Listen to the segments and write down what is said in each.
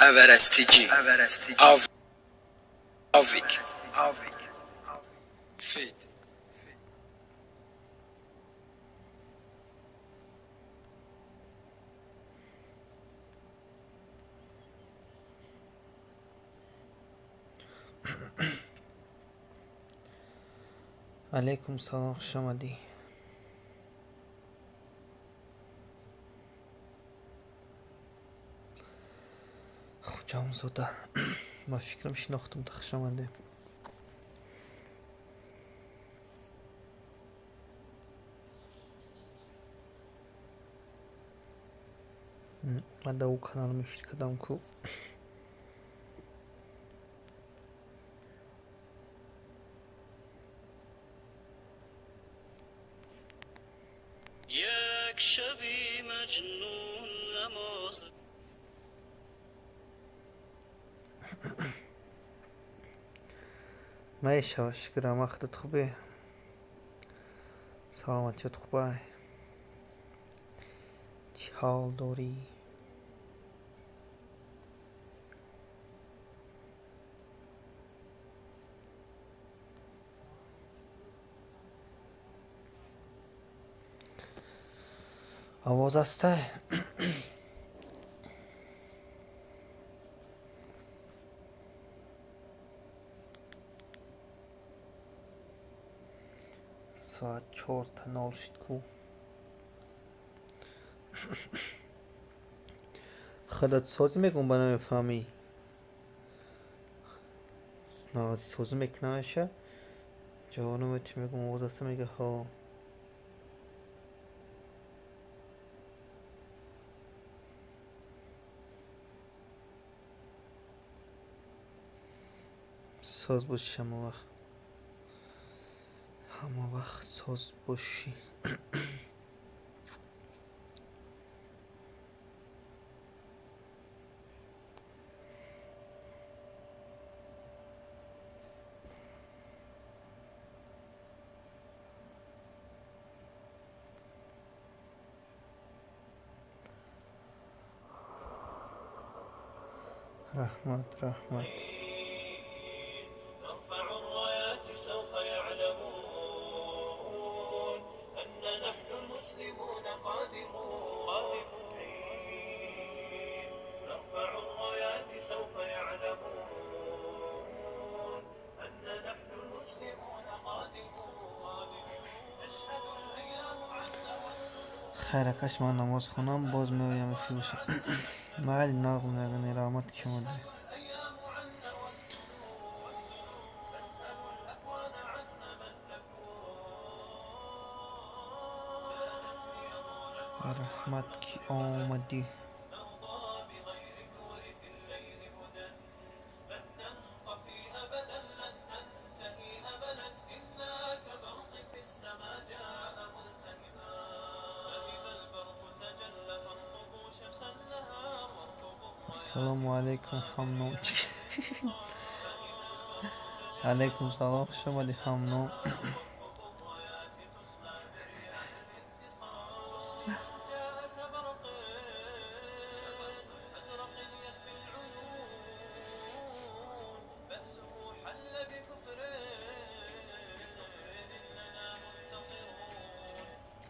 Everestigi. Avik. Feed. علیکم سلام، خوش آمدی. خوشم زوده. ما فکرم شناختم تا خوش آمده. من در او کانال می فکر کردم که یک شبی مجنون نماز میشه شکرم. وقتت خوبه؟ سلامتیت خوبه؟ چی حال داری؟ آواز هسته؟ ساعت 4:00 شد کو. خودت سازی میگم با نمیفهمی. نازی سازی میکنه جوانم چی میگم آواز هسته میگه ها. ساز باشی همه وقت ساز باشی. رحمت نرفع الرايات سوف يعلمون أن نحن المسلمون قادمون نرفع الرايات سوف يعلمون أن نحن المسلمون قادمون تشهد الأيام عنا خیرکش من نماز خونم باز میایم فی بشه. مغلی نظم نگنی رحمت که شما ده. الأيام عنا والسنون فاسألوا الأكوان عنا من نكون رحمت که آمدی. نرضى بغير نور في الليل هدى لن ننطفي أبدا لن ننتهي أبدا إنا كبرق في السماء جاء ملتهما فإذا البرق تجلى فارقبوا شمس النهار وارقبوا السلام علیکم همنام. علیکم سلام، خوش آمدی همنام. الرايات تصنع برياح الانتصار مسلم جاء كبرق أزرق يسبي العيون بأسه حل بكفر إننا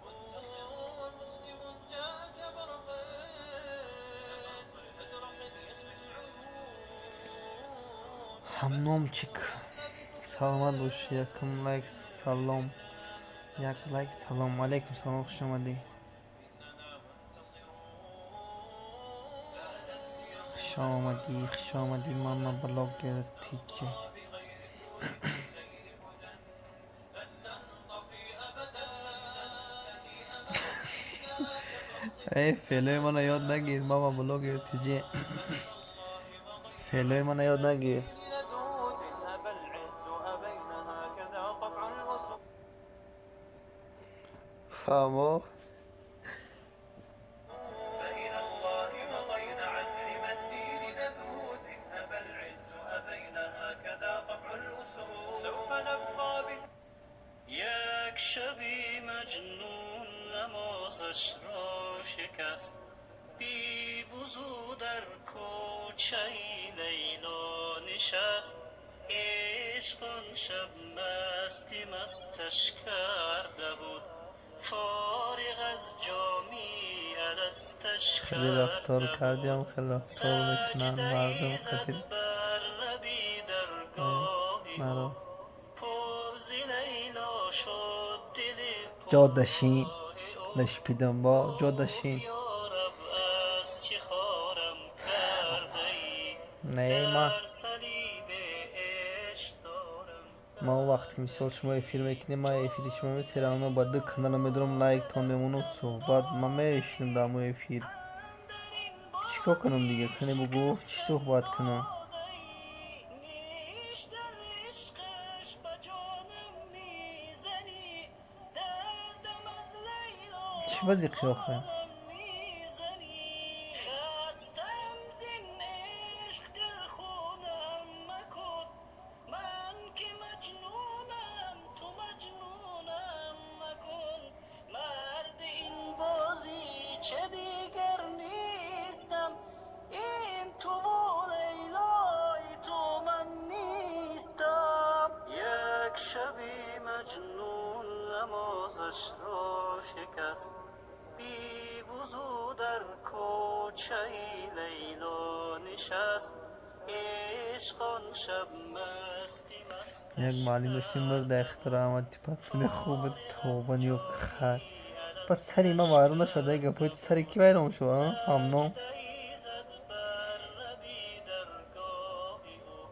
منتصرون مسلم جاء كبرق أزرق يسبي العيون همنام چیک سلامت باشی. یکم لایک سلام. یک لایک سلام. علیکم سلام، خوش آمدی. خوش آمدی ماما بلاگ تیجه. ای فعلای من یاد نگیر ماما بلاگ تیجه. فعلای من یاد نگیر. لدود أبى العز أبين هكذا طبع الأسود فاما فإلى الله مضينا عن حمى الدين نذود إن أبى العز أبين هكذا طبع الأسود سوف نبقى یک شبی مجنون نمازش را شکست بی وضو در کوچ کوچه لیلا نشست، عشق آن شب مستی مستش کرده بود، فارغ از جامی الستش خیلی رفتار کرده بود. کردیم، خیلی رفتار میکنن مردم. سجده خیلی زد بر لبی درگاهی او، مرا پر ز لیلا شد دل جادشین پرآه نشپیدم او. با گفت جادشین یارب از چه خارم کرده ای، نه در صلیب عشق دارم ما وقتی کرده مثال شما ای. فیلم میکنیم ما فیلم شما میسیرم ما بعد کانال میدارم لایک تا میمونم صحبت ما میشنم در مو فیلم چیکار کنم دیگه کنی بگو چی صحبت کنم چی بازی قیافه چه دیگر نیستم، این تو و لیلای تو من نیستم. یک شبی مجنون نمازش را شکست، بی وضو در کوچه لیلا نشست، عشق آن شب مستی یک مستش معلم داشتیم مرد اختراع آمد تیپت خوب توبه نیو خر بس سری ما وارو نشده گپوی سری کی ویرون شو همنو سجده‌ای زد بر لبی درگاهی او،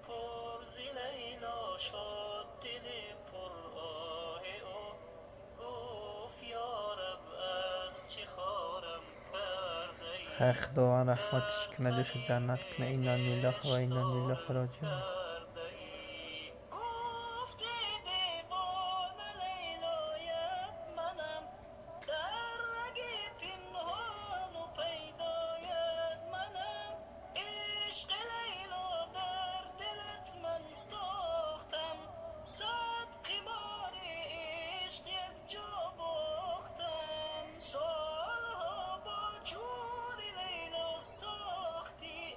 پر ز لیلا شد دل پرآه او. گفت یارب از چه خارم کرده ای، خدا رحمتش در کنه جوش جنت صلیب کنه اینا لیله و عشق اینا لیله دارم راجعون کرده ای. گفت دیوانه لیلایت منم، در رگ پنهان و پیدایت منم، عشق لیلا در دلت من ساختم، صد قمار عشق یک جا باختم. سالها با جور لیلا ساختی،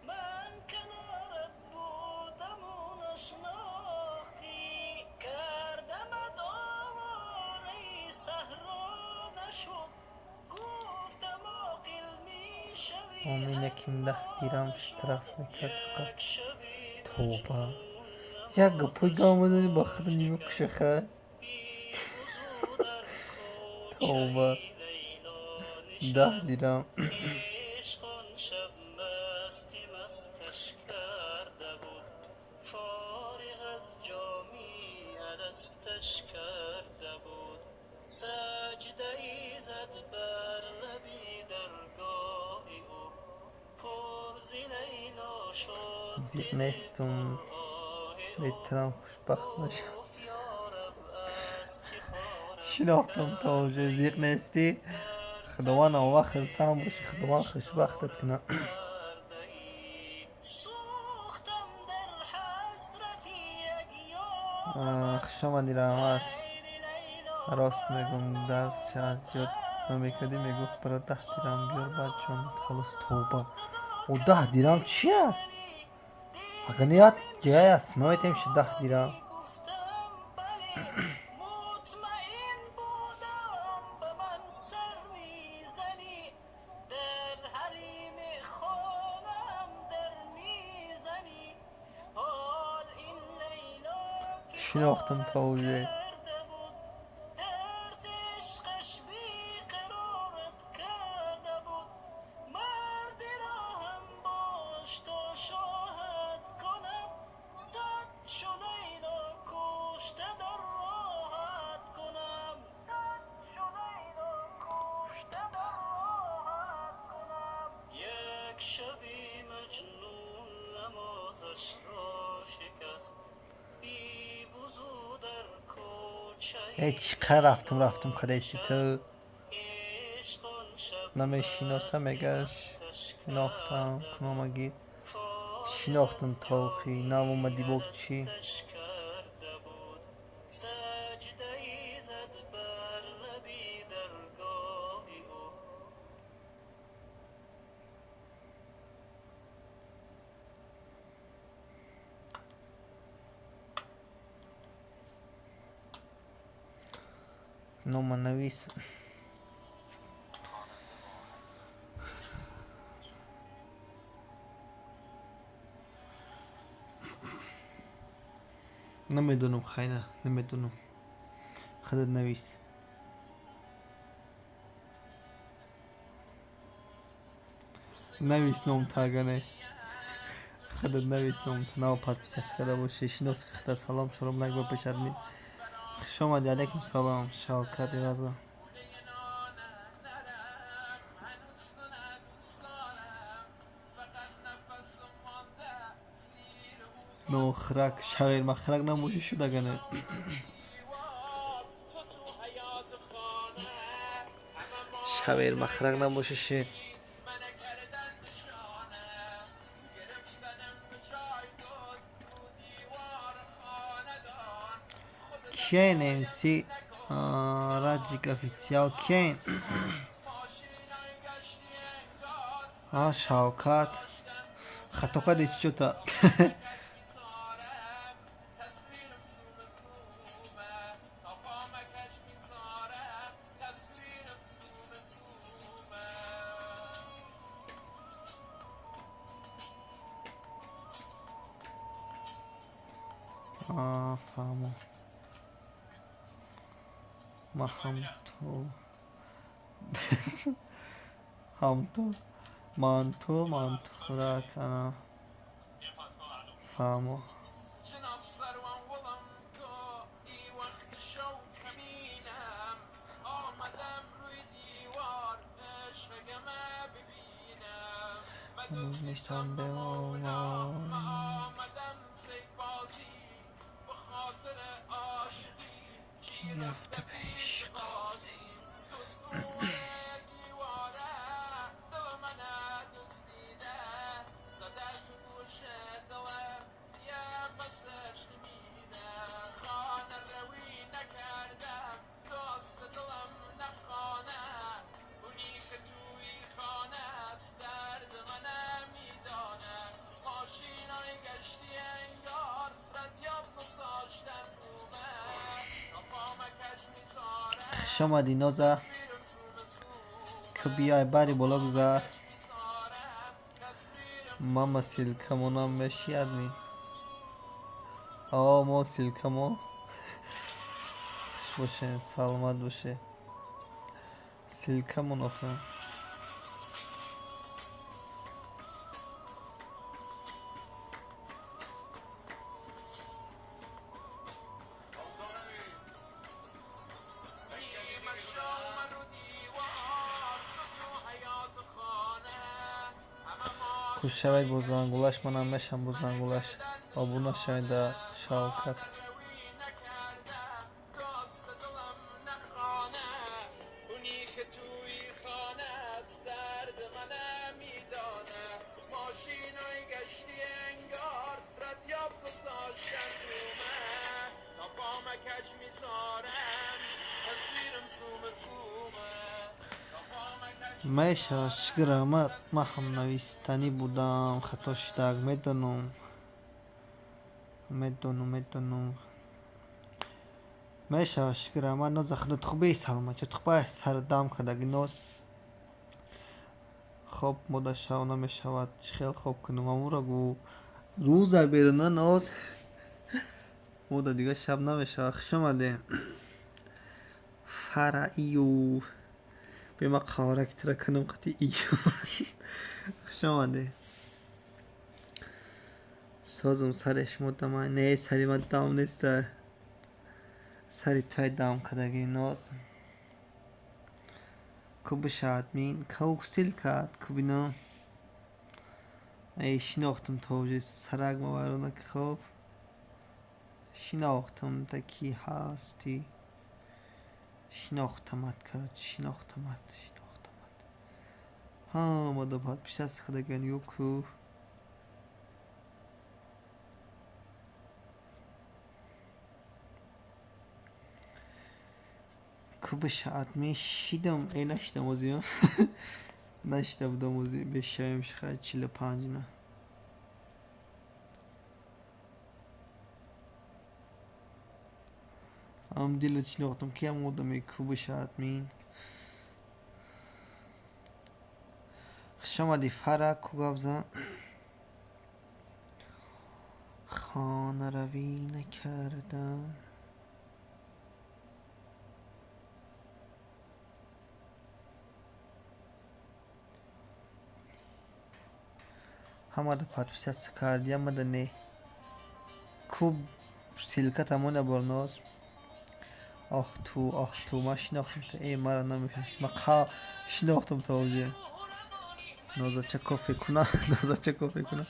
من کنارت بودم و نشناختی، کردمت آواره صحرا نشد، گفتم عاقل میشوی آمین یکیم ده دیرم نشد. طرف میکرد فقط یک شبی توبه مجنون یک گپوی نمازش گام بزنی با را خود نیو شکست، کشخه بی وضو در کوچه توبه لیلا 10 نشست، دیرم عشق آن شب مستی مستش کرده بود، فارغ از جامی الستش کرده بود. سجده ای زد بر لبی درگاهی او، پر ز لیلا شد زیق دل نیستم پرآه او. بیترم خوشبخت باشم گفت یارب از چه خارم شناختم تا کرده وجه زیق ای، نیستی در خداوند صلیب آخر سام باشی خداوند عشق خوشبختت کنه دارم کرده ای. سوختم در حسرت یک یاربت، خوش آمدی رحمت غیر لیلا راست میگم درس چه مرا از یاد نمیکردی میگفت برای 10 دیرم بیار بعد جانت خلاص سالها توبه صدا و 10 دیرم کردی چیه؟ ولی اگه نیاد دیدم این جای اسمایت میشه 10 دیرم شادی، گفتم بلی، مطمئن بودم به من سر میزنی، در حریم خانم در میزنی. حال این لیلا که شناختم تا خارم وجه کرده بود، درس عشقش بیقرارت کرده بود، مرد راهم باش تا شاهد کنم، صد چو لیلا کشته در راحت کنم، صد چو لیلا کشته در راحت کنم. یک شبی مجنون نمازش را شکست، بی وضو در کوچه هیچ که رفتم لیلا کدیسی تو نشست، عشق آن شب نمیشیناسم مستی میگش مستش شناختم کرده کنم بود، اگه فارغ شناختم از تاخی نو جامی اومدی با چی الستش کرده بود. سجده ای زد بر لبی درگاهی او، نام نویس نمیدونم خیلی نمیدونم خودت نویس نویس نام تاگانه خودت نویس نام تناو подписаться когда باشه شناس خدا سلام شلوم لایک بپش ادمین خوش آمدی علیکم سلام شوکت رضا نخرک شغیر مخرک نموشه شده گنه شغیر مخرک نموشه شد کین امسی راجیک افیتیال کین شوکت خطوکا دیچ چوتا فهمو ما هم تو خوراک انا فهمو نیستم به رفته پیش قاضی شما دی نوزه که بیای بری بالا گذار ماما سیلکمونم بشی ادمین ما سیلکمو خوش باشه سلامت باشه سیلکمون آخه خوش شوید بزرگولاش منم میشم بزرگولاش آبونا شوید در شوکت میشه شکر ما هم نویستنی بودم خطا شدگ میدونم میشه شکر ما نوز خودت خوبی سلامه چه خوبه سر دام کدگی نوز خوب مده شو نمیشود خیلی خوب کنم امورا گو روز بیرونه نوز مده دیگه شب نمیشه خوش آمده فرعیو به ما خارک تر کنم قطعی ایو خوش آمده سازم سرش مدام نه سری من دام نیسته سری تای دام کدگی نوز کب شادمین کوک سیل کات کبینا ای شناختم توجه سرگ موارونه که خوب شناختم تکی هستی شناختمت کرد شناختمت ها ماده باید پیش از خدگن یوکو کب شادمین شیدم ای نشدم اوزیان نشده بودم اوزی بشایمش خواهد 45 نه Am Dile şnoxtum ki am odam kubu şahat min. شما دی فرق کوگابزن خانه روی نکردم همه دا پاتوسیت سکردی همه دا نه کوب سیلکت همونه برناز آه تو ما شناختم تا ای مرا نمیکنش ما شناختم تا اوجه نازا چه کافی کنه نازا چه کافی کنه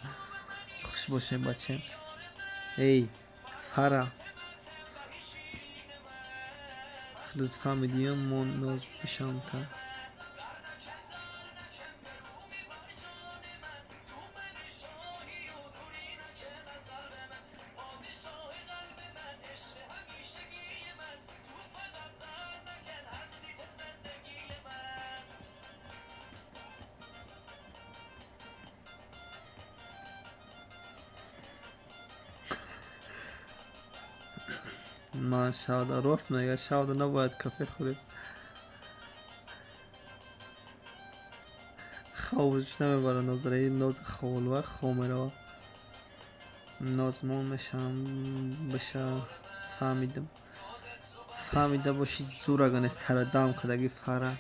خوش باشه بچه ای فرا لطفا میدیم من ناز بشم تا ما شاودا راست میگه شاودا نباید کافی خورید خوابش نمیبره نظره این ناز خوال و خومره نازمون میشم بشه فهمیده باشید زورگانه سر دام کدگی فره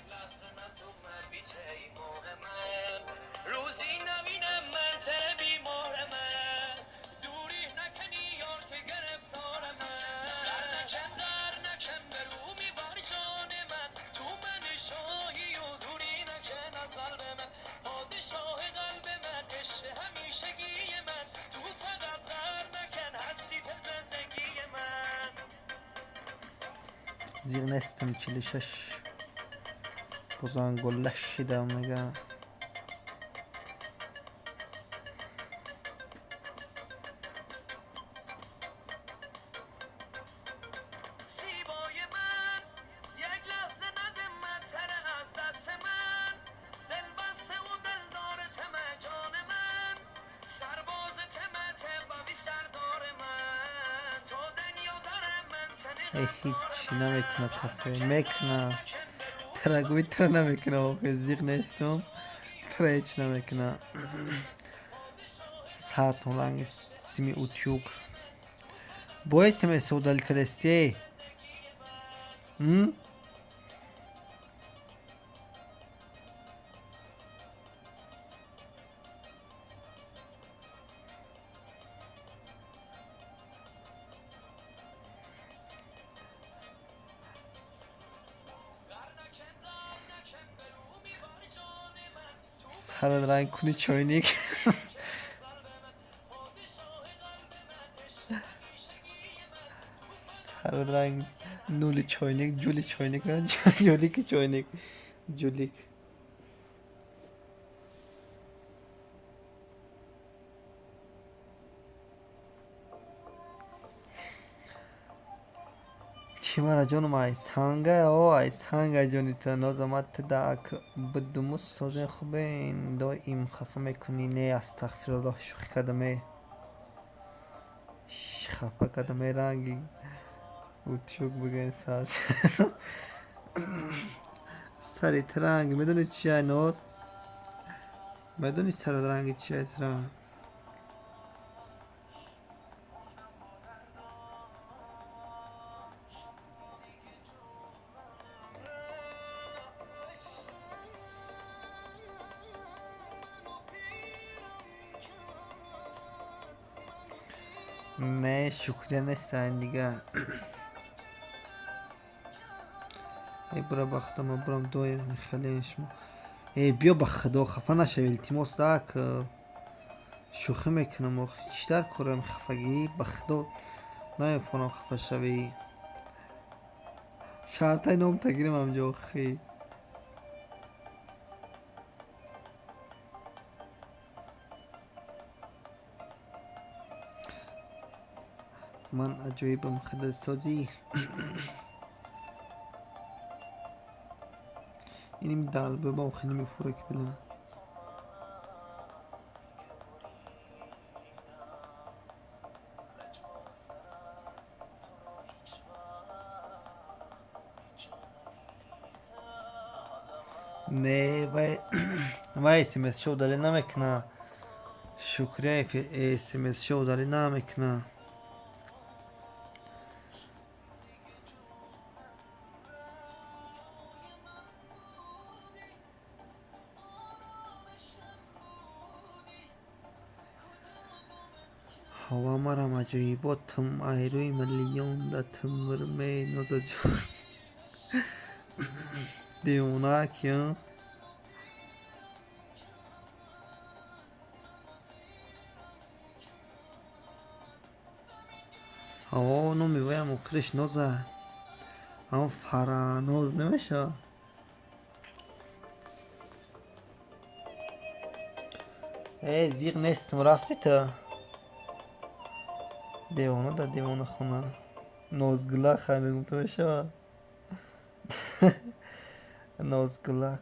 زیر نستم 46 بازن گلش شدم میگه هیچی نمیکنه کافه میکنه ترگوی تر نمیکنه واقعا زیغ نیستم تر هیچ نمیکنه سرطان رنگ سیمی اوتیوگ باید سیمی سودال کرستی سر رنگ کنی چاینیک سر رنگ نولی چاینیک جولی چاینیک جولیک چاینیک جولیک چی مرا جانم ای سانگه جانی تا نازمت داک بدموس سازن خوبین دایم خفه میکنی نه استغفرالله شوخی کردمه خفه کردمه رنگی اوتیوگ بگین سر سری ترنگ میدونی چیه ناز میدونی سر رنگ چیه ترنگ نه شکریه نیستن دیگه ای برا بختم برام دوی میخلیش ای بیا بخدا خفه نشوی التماس داک شوخی میکنم آخه چیتر کنم خفگی بخدا نمیفونم خفه شوی شرطای نام تگیرم همجا آخی من عجایبم خدای سازی اینیم دل به ما خیلی میفوره که بلا Ne, vai SMS show dali namekna. Shukriya fi SMS show dali namekna. हवा मरा मजोइबो थम आयरुई मलियों दा थमर में नोजो देवना क्यों او no mi voy a mokrish noza او فرانوز نمیشه ای زیغ نیستم رفتی تا دیوانه دا دیوانه خونه نازگلک هم میگم تو میشه نازگلک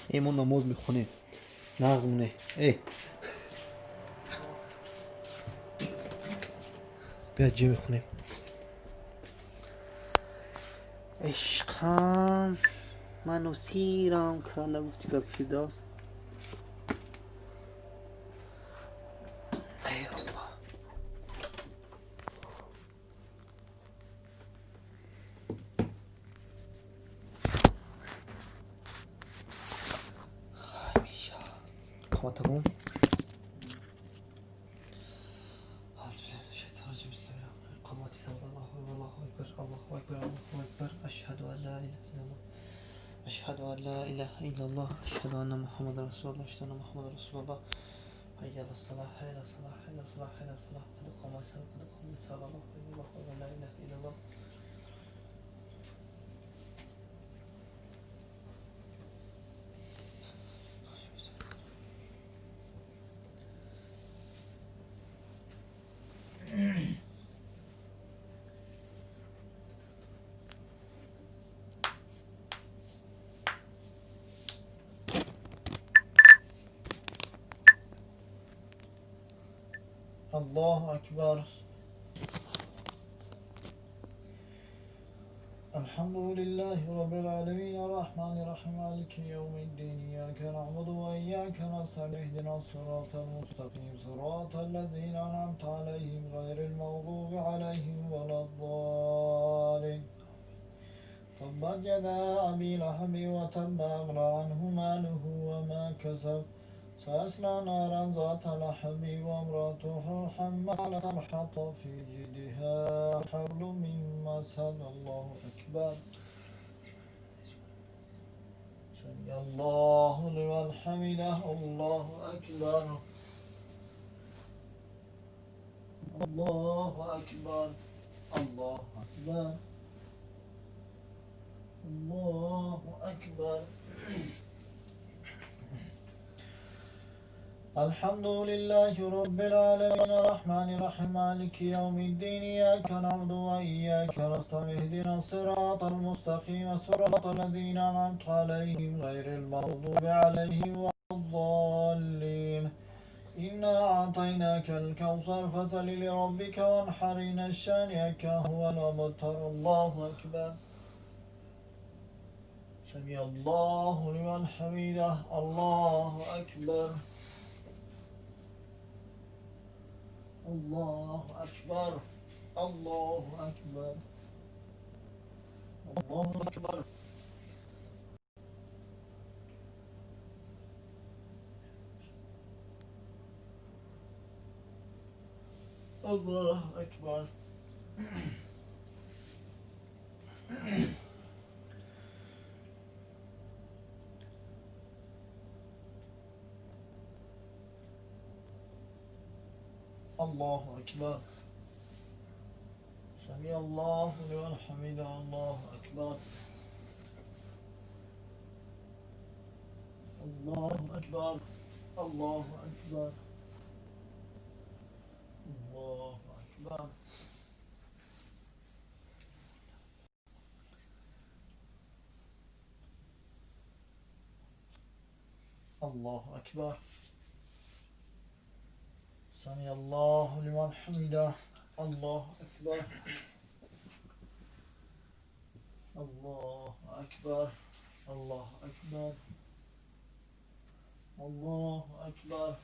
ای ما نماز میخونیم نغز مونه ای بیا جی میخونیم عشقم منو سیرم که نگفتی که پیداست ای الله همیشه کاتبون قامت صلى الله والله أكبر الله أكبر الله أكبر أشهد أن لا إله إلا الله أشهد أن لا إله إلا الله أشهد أن محمد رسول الله أشهد أن محمد رسول الله حي على الصلاة حي على الصلاة حي على الفلاح حي على الفلاح قد قام الصلاة قد قام الصلاة الله أكبر الله أكبر لا إله إلا الله الله أكبر الحمد لله رب العالمين الرحمن الرحيم مالك يوم الدين إياك نعبد وإياك نستعين اهدنا الصراط المستقيم صراط الذين أنعمت عليهم غير المغضوب عليهم ولا الضالين تبت يدا أبي لهب وتب أغنى عنه ماله وما كسب سيصلى نارا ذات لهب وامرأته حمالة الحطب في جيدها حبل من مسد الله أكبر سمع الله لمن حمده الله أكبر الله أكبر الله أكبر الله أكبر الحمد لله رب العالمين الرحمن الرحيم مالك يوم الدين إياك نعبد وإياك نستعين اهدنا الصراط المستقيم صراط الذين أنعمت عليهم غير المغضوب عليهم ولا الضالين إنا أعطيناك الكوثر فصل لربك وانحر إن شانئك هو الأبتر الله أكبر سمع الله لمن حمده الله أكبر الله أكبر الله أكبر الله أكبر الله أكبر الله أكبر سمع الله لمن حمده الله أكبر الله أكبر الله أكبر الله أكبر Allahu Ekber. Semiyallahu limen hamida. Allahu Ekber. Allahu Ekber. Allahu Ekber. Allahu Ekber.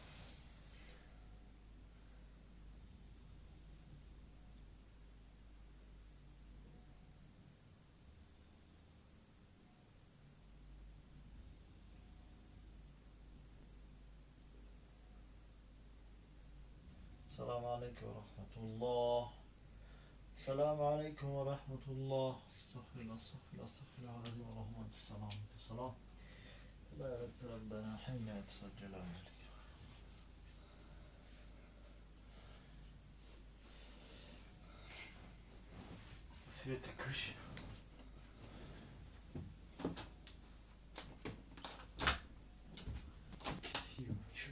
Selamun Aleyküm ve Rahmetullah. Selamun Aleyküm ve Rahmetullah. Estağfirullah, estağfirullah, estağfirullah. Azim ve rahmetü selam. Selam. Barak Rabbena himneetseccelâ melik. Sveti kış. Красиво, чё.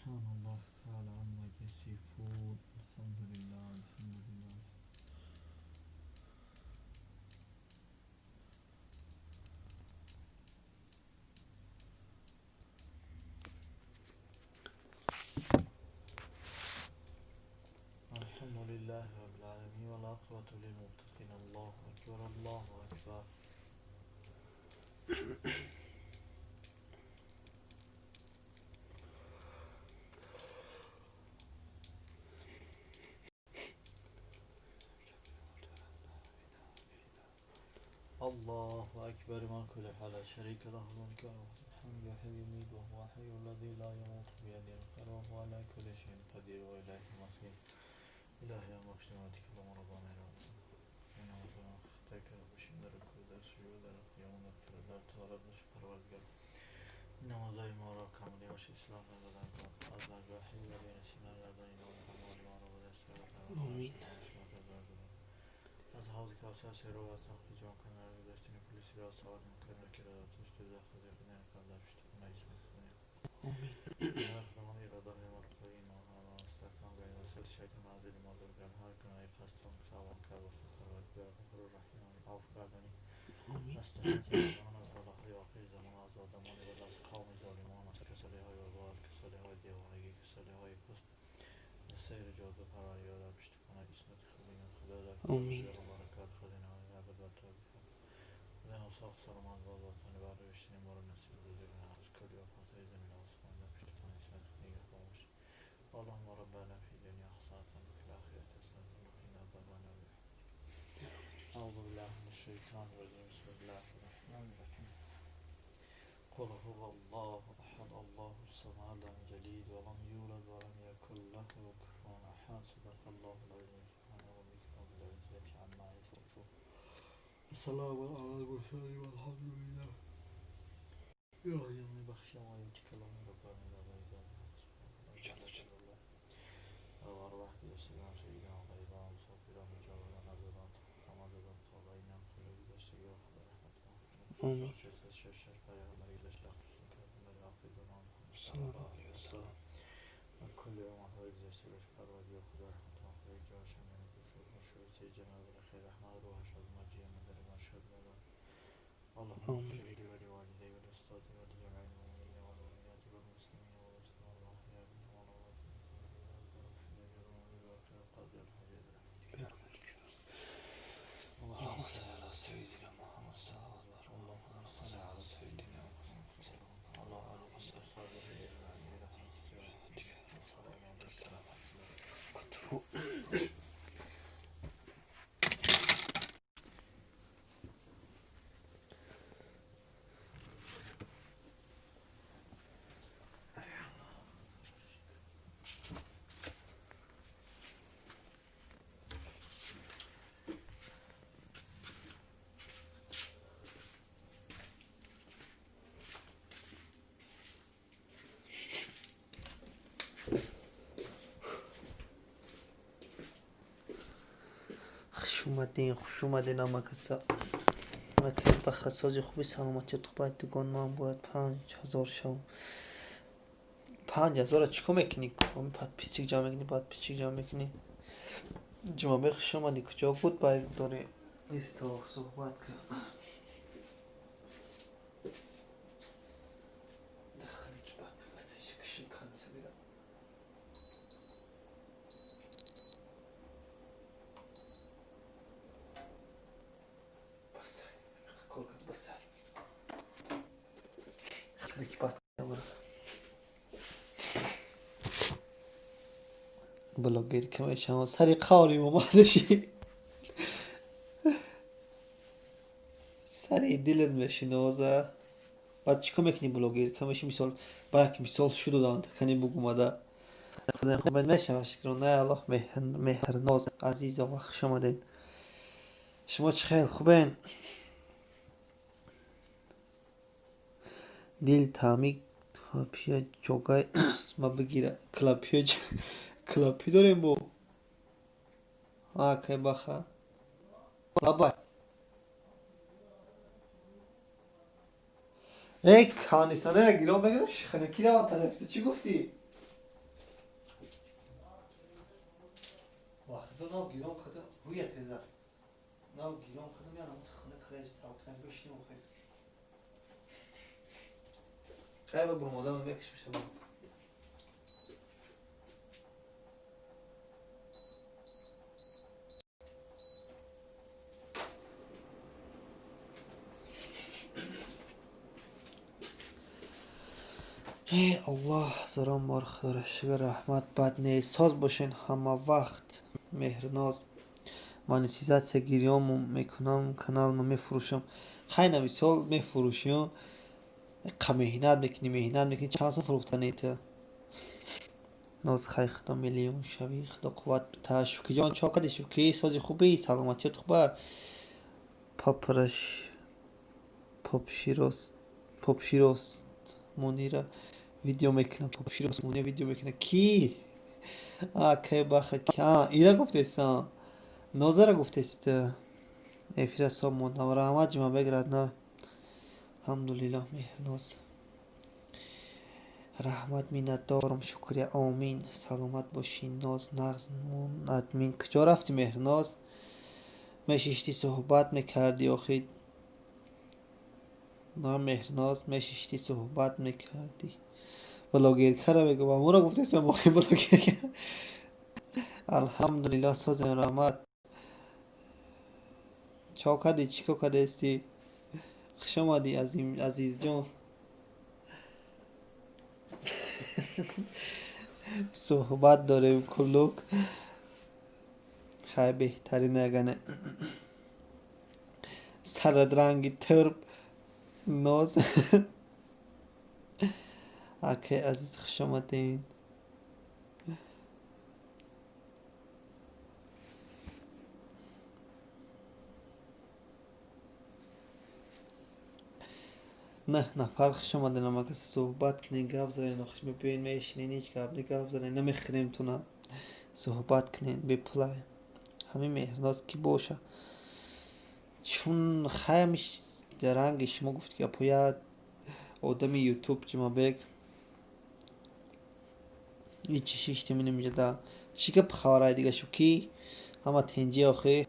سبحان الله تعالى عما يصفون الحمد لله الحمد لله. الحمد لله رب العالمين والعاقبة للمتقين. الله أكبر الله أكبر. الله أكبر ما كل حال شريك له الملك الحمد يحيي ويميت وهو حي الذي لا يموت بيده الخير وهو على كل شيء قدير وإليه المصير. إلهي أمرشد وديك بمرضانا يا رب. إنه مثلا اختك بشندر كود سجود القيام در طالب نش پروردگار. نمازای ما را کاملی باش اصلاح بدن کن. از نجاحی و بینسینا لردن اینا و حمالی ما را به دست بیاور. آمین. از حوض کوثر سیرو و از تخت جان کنار و داشتین پلیسی را سواد مکرم که را توش تو داخل کنار قبل پشت کنه اسم کنه. آمین. رحمان ایراده ما را خواهی ما هم استخدام گاهی وسیل شیطان عادل ما درگم هر کنه قصدان سوان کرد و خطرات بیار غفور رحیم عوف کردنی. آمین. استحاکی زمان از بلاهای آخر زمان از آدمانی و از قوم ظالمان از کساله های وباد کساله های دیوانگی کساله های کست سیر جاده پرایی را در پشت کنه اسمت خودین خدا در آمین. برکات خودین های عبد و توبیخ خودین و ساخت سلمان و وطن بر روشتین مورد نصیب بزرگ از کلی و فتای زمین آسمان در پشت کنه اسمت خودین خاموش اللهم ربنا في دنیا حسنة وفي الآخرة حسنة وقنا عذاب النار. أعوذ بالله من الشيطان الرجيم. بسم الله الرحمن الرحيم. قل هو الله أحد الله الصمد لم يلد ولم يولد ولم يكن له كفوا أحد. صدق الله العظيم. سبحان ربك رب العزة عما يصفون السلام على المرسلين والحمد لله. إلهي من بخش ما يتكلم ربنا لا إله إلا الله. وأرواح يسيرون سيدنا وغيبا وصفيرا مجاورا نزلا ومددا طالعين خلق دستگاه خدا رحمت آمین. شش پیغمبری داشته پیغمبری حافظنا صلی الله علیه وسلم. و کل امت های گذشته بهش پروردگار خدا رحمت خدا جاش همین بشور مشور سی جنازه خیر رحمت روحش از مرجع مدر مرشد بلا اللهم اغفر لي ولوالدي ولأستاذي ولجميع المؤمنين والمؤمنات والمسلمين والمسلمات والأحياء منهم والأموات اللهم صل على سيدنا محمد صلى الله عليه وسلم. اللهم صل على سيدنا محمد صلى الله عليه وسلم. خوش اومدین اما کسا نکه بخصاج خوبی سلامتی تو باید دگان من باید 5000 شم 5000 چیکار میکنی؟ باید پیچیک جا میکنی باید پیچیک جا میکنی جمعه خوش اومدی کجا بود باید داری نیست و صحبت که دخلی که باید بسیش کشی کنسه بیرم خیلی باید بلاگیر که میشم سری قوری ممادشی سری دلت میشی نوزه بعد چیکار میکنی بلاگیر که میشی مثال باید مثال شده دان تکنی بگو مده خب من میشم شکرون نه الله مهر ناز عزیز و خوش آمدین شما چه خیلی خوبین دل تامی کلاپی جوگای ما بگیره کلاپی داریم بو که بخه لابای ای کانیسانه گیرو بگیرم خنکی رو طرفتی چی گفتی؟ نه گیرم خدا روی تیزه نه گیرم خدا میانم خونه کلیج ساختن بشنیم و خیلی خیلی برموده من بکش میشه با ای الله زران بار خدا شکر رحمت بد نیست ساز باشین همه وقت مهرناز монетизация гирёму мекунам каналма мефурӯшам хай намисол мефурӯшиё қа меҳнат мекунӣ чанд сом фурӯхтанед ноз хай худо миллион шавӣ худо қувват бита шукиҷон чо кади шукӣ сози хуби саломатиёт хуба попширост монира видео мекунам попширост монира видео мекунам ки кай баха ира гуфтеса нозара гуфтест эфира сомон навраҳмат ҷумабек радна алҳамдулиллаҳ меҳноз раҳмат миннатдорам шукрия омин саломат бошӣ ноз нағз админ куҷо рафтӣ меҳноз мешишти суҳбат мекардӣ охи на меҳноз мешишти суҳбат мекардӣ блогеркара мегум амура гуфтесам охи блогерка алҳамдулиллаҳ созем раҳмат чо кади чӣ ко кадести хуш омадӣ азизҷон суҳбат дорем кулук хай беҳтарин ягане сарадранги турб ноз акай азиз хуш омадед نه نفر خوش آمده نما کسی صحبت کنین گپ زنین خوش ببین میشینین هیچ گپ زنین نمیخریم تونه صحبت کنین بپلای همین مهرناز کی باشه چون خیمش درنگ شما گفت که پاید آدم یوتیوب جمع بگ هیچی شیشتی می نمیجه دا چی که بخوارای دیگه شو کی اما تنجی آخی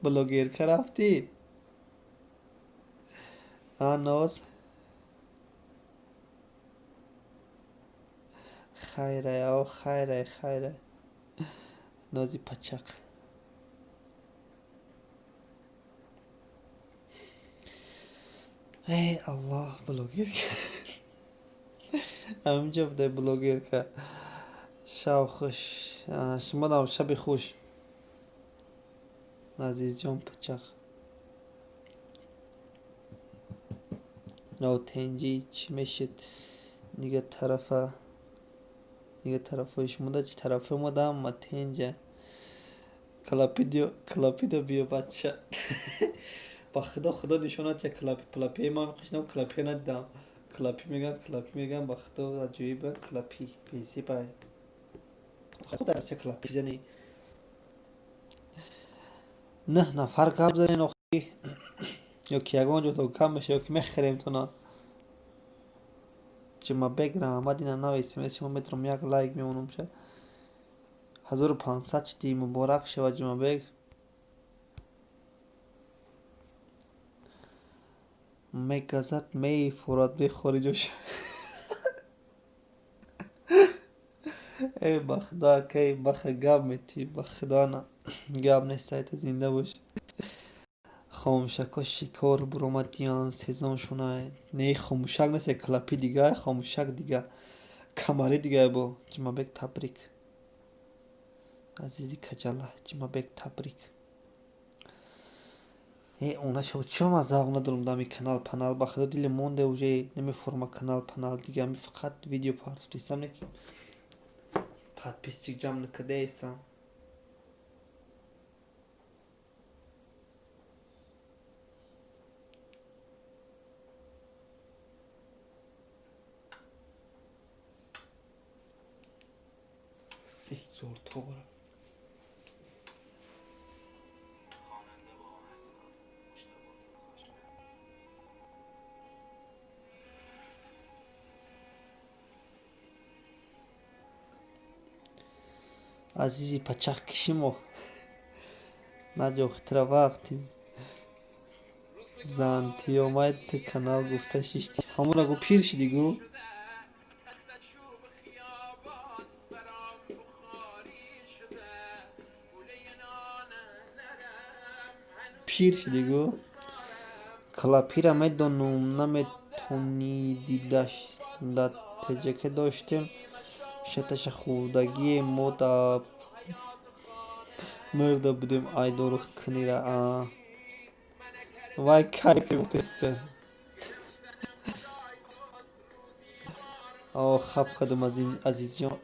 بلاگیر که رفتی ناز خیره نازی پچق ای الله بلاگیر که همینجا بده بلاگیر که شب خوش شما دام شب خوش عزیز جان پچق نو تنجی چی میشد دیگه طرفای شما دا چی طرفه ما دا ما تنجه کلاپیدو بیا بچه با خدا نشونت یا کلاپی ما میخشنم کلاپی ندام کلاپی میگم با خدا عجیبه کلاپی پیسی پای خود درسته کلاپی زنی نه نفر گپ زنین اخی یا که یگان جو تو کم بشه یا که میخریم تو نه چه ما بگرم آمد اینا نویسیم اسم میترم یک لایک میمونم شه 1500 چتی مبارک شود جمع بگ میگذت می فوراد بخوری جوش ای بخدا که بخ گب میتی بخدا نه گب نیسته تا زنده باش خاموشک ها شکار برومدیان سیزان شونه نه خاموشک نیست کلاپی دیگه خاموشک دیگه کمالی دیگه با جمع بگ تبریک عزیزی کجاله جمع بگ تبریک ای اونا شو چه مزاق ندارم دامی کانال بخدا دیل مونده اوجه نمیفرما کانال دیگه می فقط ویدیو پارتیسم نکیم подписчик جمع نکده ایسم ای زور تو برم عزیزی پچق کشیمو نجاختره وقتی زنتی اومد تو کانال گفته شیشتی همون گو پیر شدی گو پیر شدی گو کلا پیرم میدونم نمیتونی دیدش نتیجه داشتیم شتش خوردگی مودا مرده بودیم ای دروغ کنی را وای کاری که گفتسته آه خب کدوم از این عزیز جان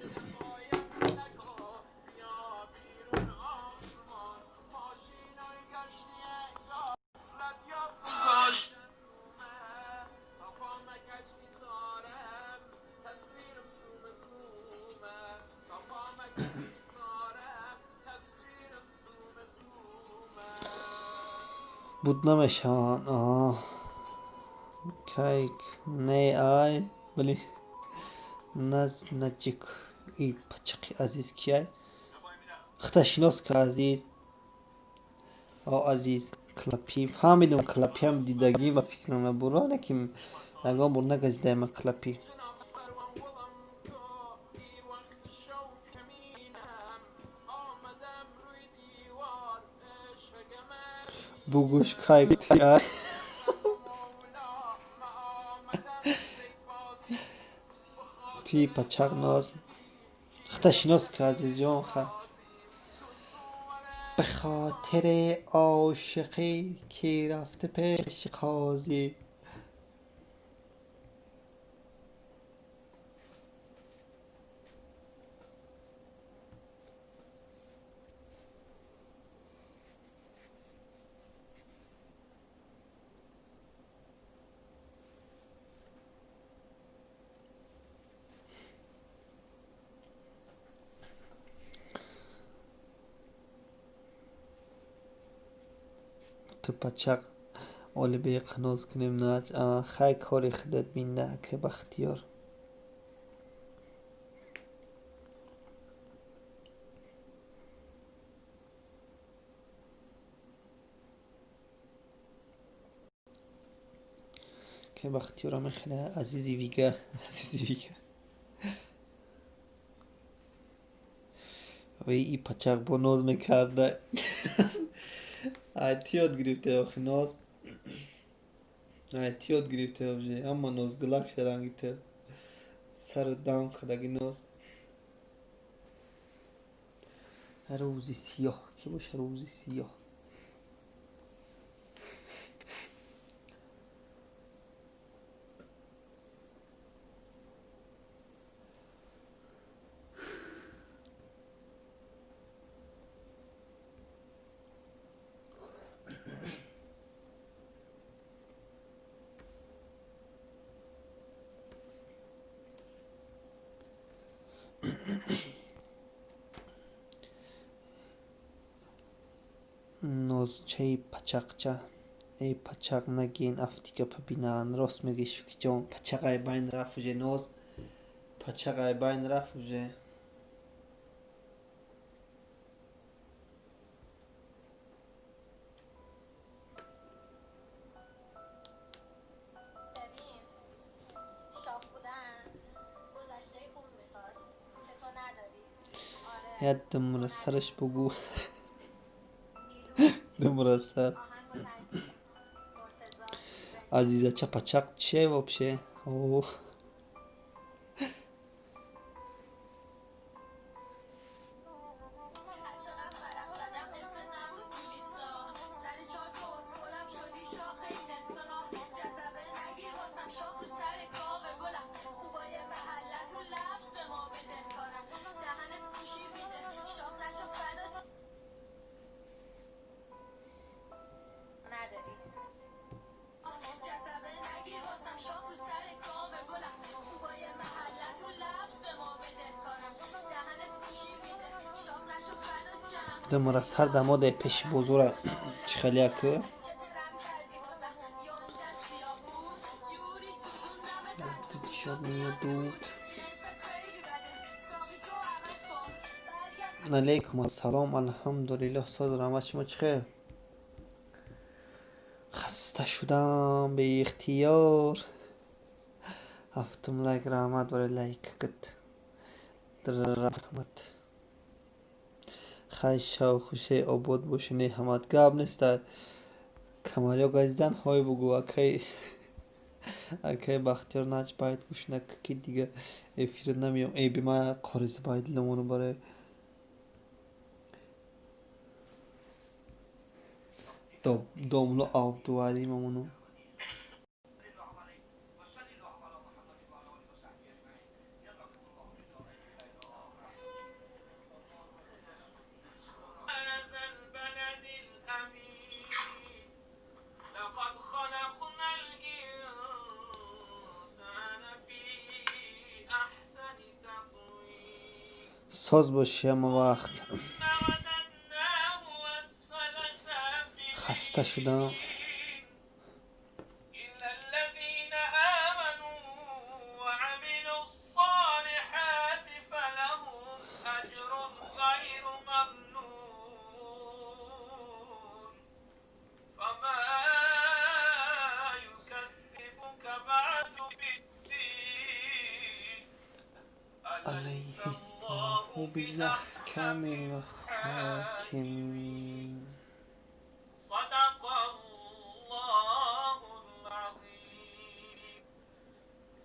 بود نمیشان کیک نه آی ولی نزدیک ای پچقی عزیز کیای اختشناس که عزیز عزیز کلپی فهمیدم کلپی هم دیدگی و فکرم برانه که اگام بر نگزیده ما کلپی بگوش کیک تیای تی پچق ناز اختشناس که عزیز جان به خاطر عاشقی که رفته پیش قاضی تو پچق اولی به قناز کنیم ناج خیلی کاری خودت بینده که بختیار که بختیار هم خیلی عزیزی ویگه عزیزی ویگه و ای پچق با ناز میکرده ایتیاد گرفته آخی ناز ایتیاد گرفته آبجه اما ناز گلک شرنگی ته سر دام کدگی ناز روزی سیاه که باشه روزی سیاه ناز چه پچقچه ای پچق نگین افتی که ببینن راست میگی شوکی جان پچقای بین رفوجه ناز پچقای بین رفوجه یاد دمور سرش بگو دمور سر عزیزه چه پچق چه وابشه اوه دمور از هر دماده پیش بزرگ چخلیا که شاد میاد دود علیکم السلام. الحمدلله. استاد رحمت شما چخیر؟ خسته شدم به اختیار. هفتم لایک رحمت برای لایک کت در رحمت خیلی شو خوشی آباد باشین. همت گاب نیست. کمالیا گازیدن های بگو اکی اکی بختیار نچ باید گوش که دیگه افیر نمیام. ای بی ما قارز باید لمونو برای دوملو آب دواری ممونو هذا البلد الأمين لقد خلقنا الإنسان في أحسن تقويم ساز باشی اما وقت ثم رددناه أسفل خسته شدم. سافلين إلا الذين آمنوا وعملوا الصالحات فلهم أجر غير ممنون فما يكذبك بعد بالدين أليس علیه الله الله بأحكم بیحکم الحاکمین الحاکمین. صدق الله العظیم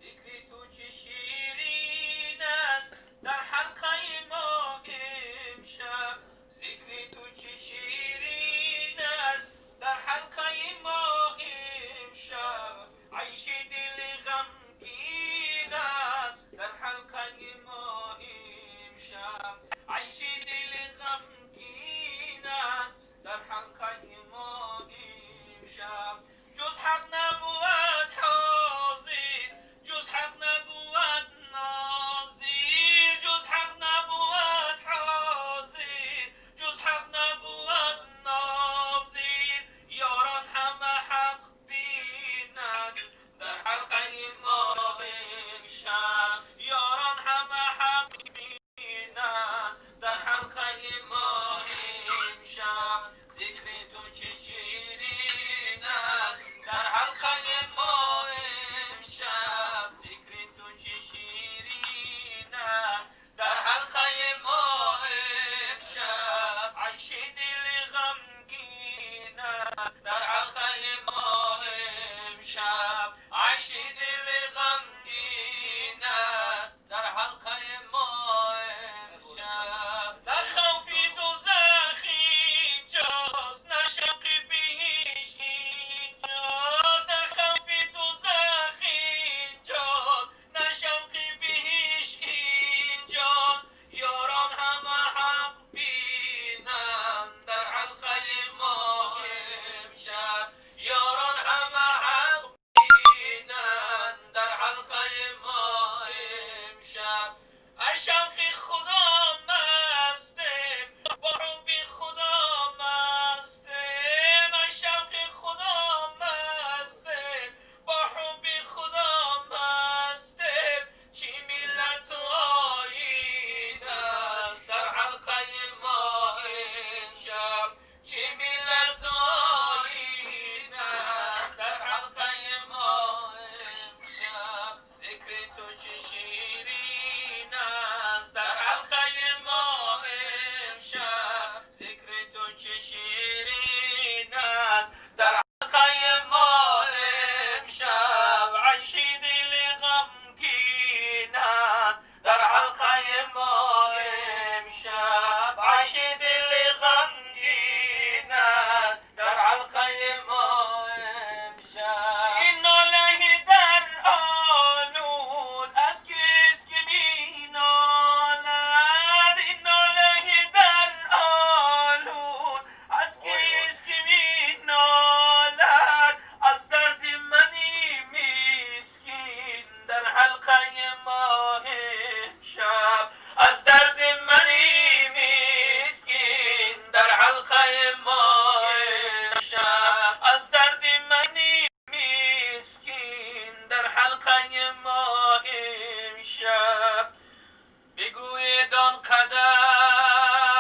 ذکر تو چه شیرین است در حلقه ما امشب ذکر تو چه شیرین است در حلقه ما امشب عیش دل غمگین است در حلقه ما امشب عیش دل غمگین است در حلقه ما امشب جز حق نبود حاضر جز حق نبود ناظر جز حق نبود حاضر جز حق نبود ناظر یاران همه حق بینند در حلقه ما امشب یاران همه حق بینند در حلقه ما امشب ذکر تو چه شیرین است در حلقه ما امشب ذکر تو چه شیرین است در حلقه ما امشب عیش دل غمگین است در حلقه ما امشب عیش دل غمگین است در حلقه ما امشب نه خوفی دوزخ اینجاست نه شوقی بهش اینجاست نه خوفی دوزخ اینجاست نه شوقی بهش اینجاست یاران همه حق بینند در حلقه ما امشب یاران همه حق بینند در حلقه ما امشب از شوق خدا مستم با حب خدا مستم از شوق خدا مستم با حب خدا مستم چی ملت و آیین است در حلقه ما امشب چی ملت و آیین است در حلقه ما امشب ذکر تو چه شیرین است در حلقه ما امشب ذکر تو چه شیرین است در حلقه ما امشب عیش دل غمگین است در حلقه ما امشب عیش دل غمگین است در حلقه ما امشب این ناله در آلود از کیست که می نالد این ناله در آلود از کیست که می نالد از درد منی مسکین در حلقه ما امشب از درد منی مسکین در حلقه ما امشب از درد منی مسکین در حلقه ما امشب بگوید آن قدر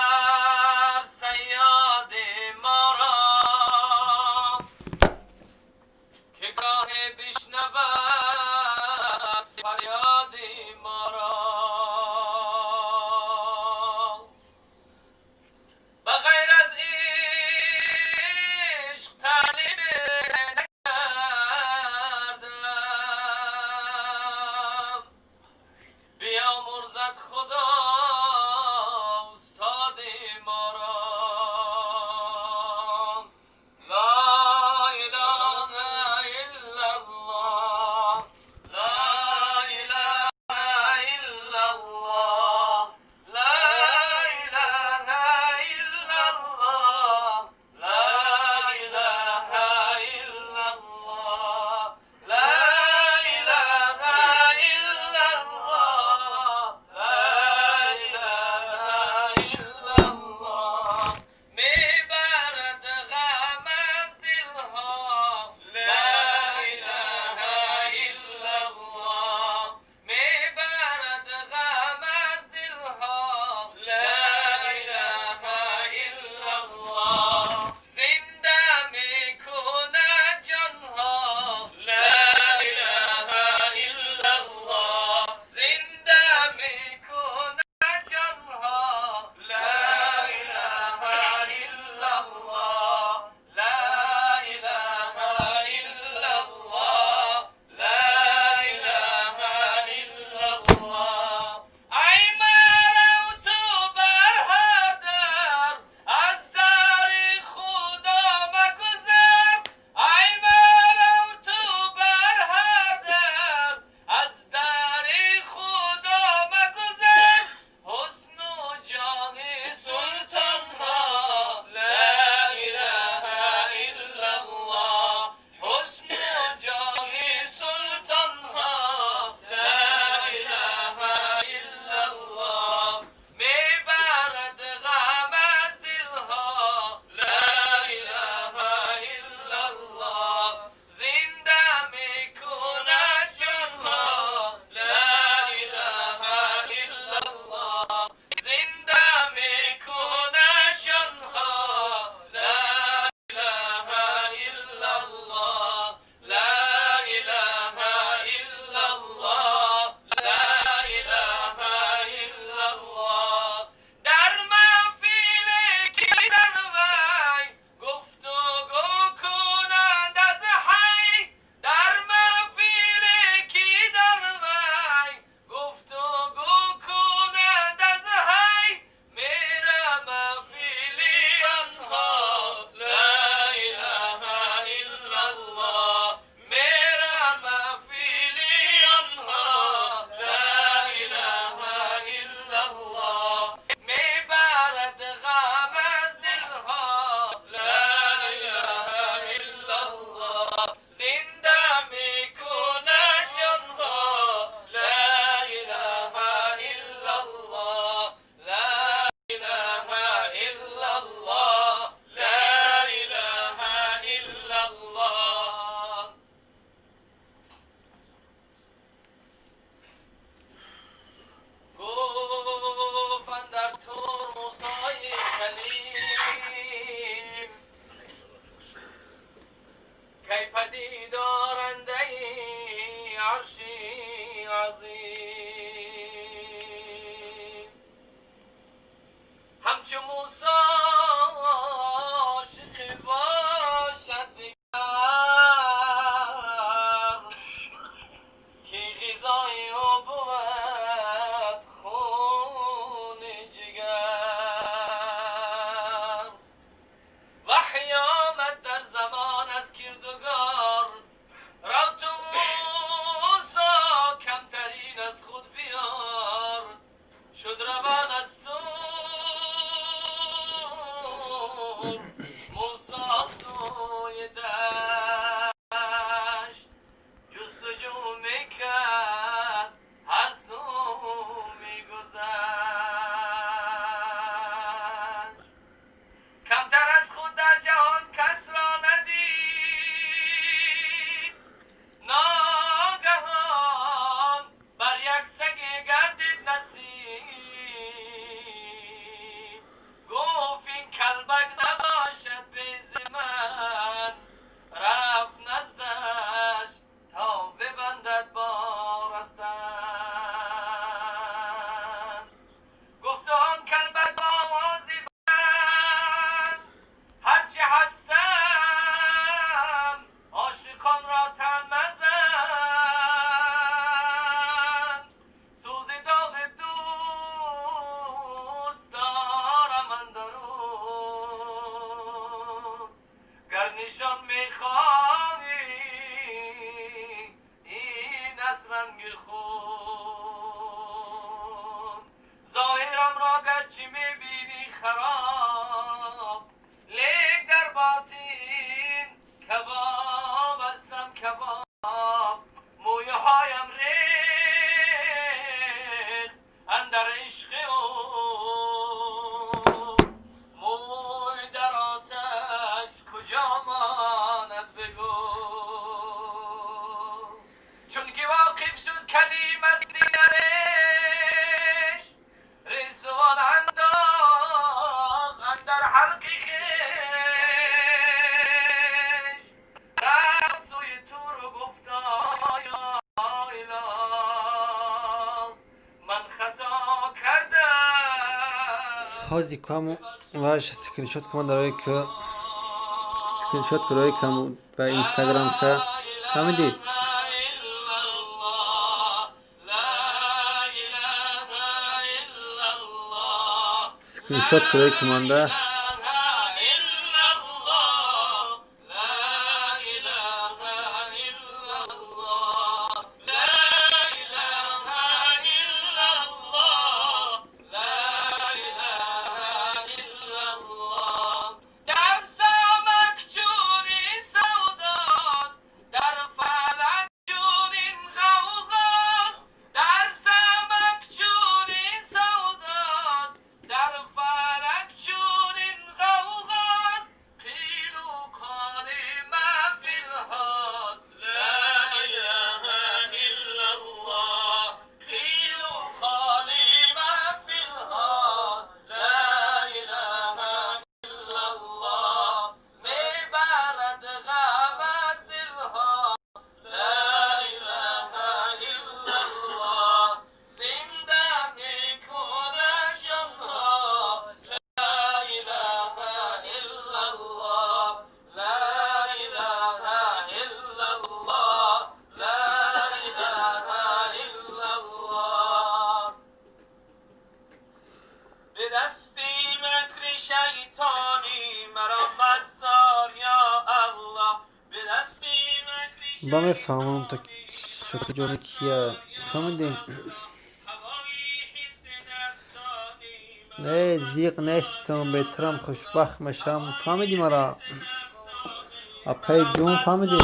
همچو موسی عاشقی باشد نگر که غذای او بود خون جگر وحی آمد در زمان از کردگار رو تو موسی کمترین از خود بیار شد روان از طور موسی سوی دشت جستجو میکرد هر سو میگذشت کمتر از خود در جهان کس را ندید ناگهان بر یک سگ گردید نصیب گفت این کلبک نباشد بیز من رفت نزدش تا ببندد بارستن گفت آن کلبک با آوازی بلند هرچی هستم عاشقان را تن مزن سوز داغ دوست دارم اندرون گر نشان میخواهی این است رنگ خون ظاهرم را گرچه میبینی خراب لیک در باطن کباب هستم کباب مویه هایم ریخت اندر عشق او موی در آتش کجا ماند بگو چون که واقف شد کلیم از دینرش رزوان انداخت اندر حلقی خیش رفت سوی تور و گفت آیا اله من خطا کردم حاضی کامو واش سکرین شات کمان دارای که سکرین شات کرای کامو و اینستاگرام سا فهمیدی سکرین شات کرای کمانده با میفهمم تا شکل جون کیه فهمیدی نه زیق نیستم بهترم خوشبخت میشم فهمیدی مرا اپای جون فهمیدی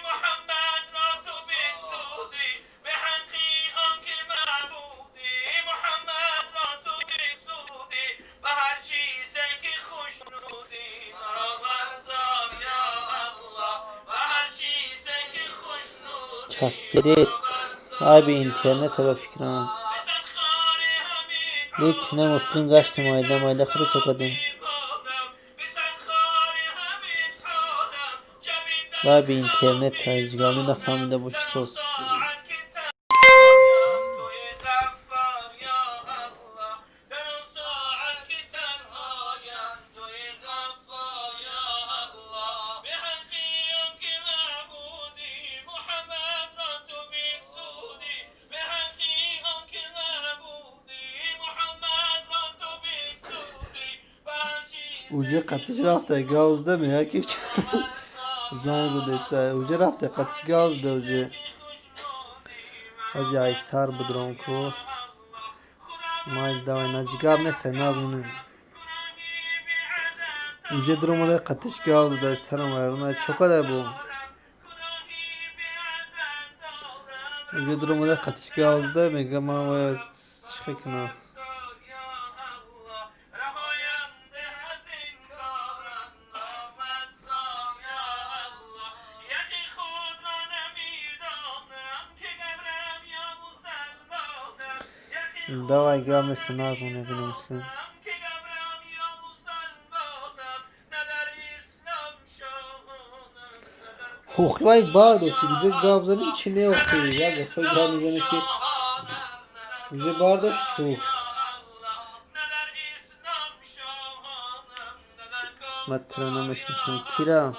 محمد را تو بیستودی به حقی چسبیده است. ای به اینترنت به فکرم لیک نه مسلم گشت مایده خود چکدیم. ای به اینترنت تجگالی نفهمیده باشی سوز. اوجه قطش رفته گاز ده میه که زنگ زده سه اوجه رفته قطش گاز ده اوجه از یای سر بدرم کو مای دوای نجگاب نسه نازمونه اوجه درم ده قطش گاز ده سرم ایرونه چوکا ده بو اوجه درم ده قطش گاز ده میگه من باید چخی کنم دوای گام نسه نازمونه کنه مسلم خوخی باید بار داشتی اوجه گاب زنیم چی نه اخی یا گفای گام میزنه که اوجه بار داشت خوخ من ترا نمیشناسم کیرا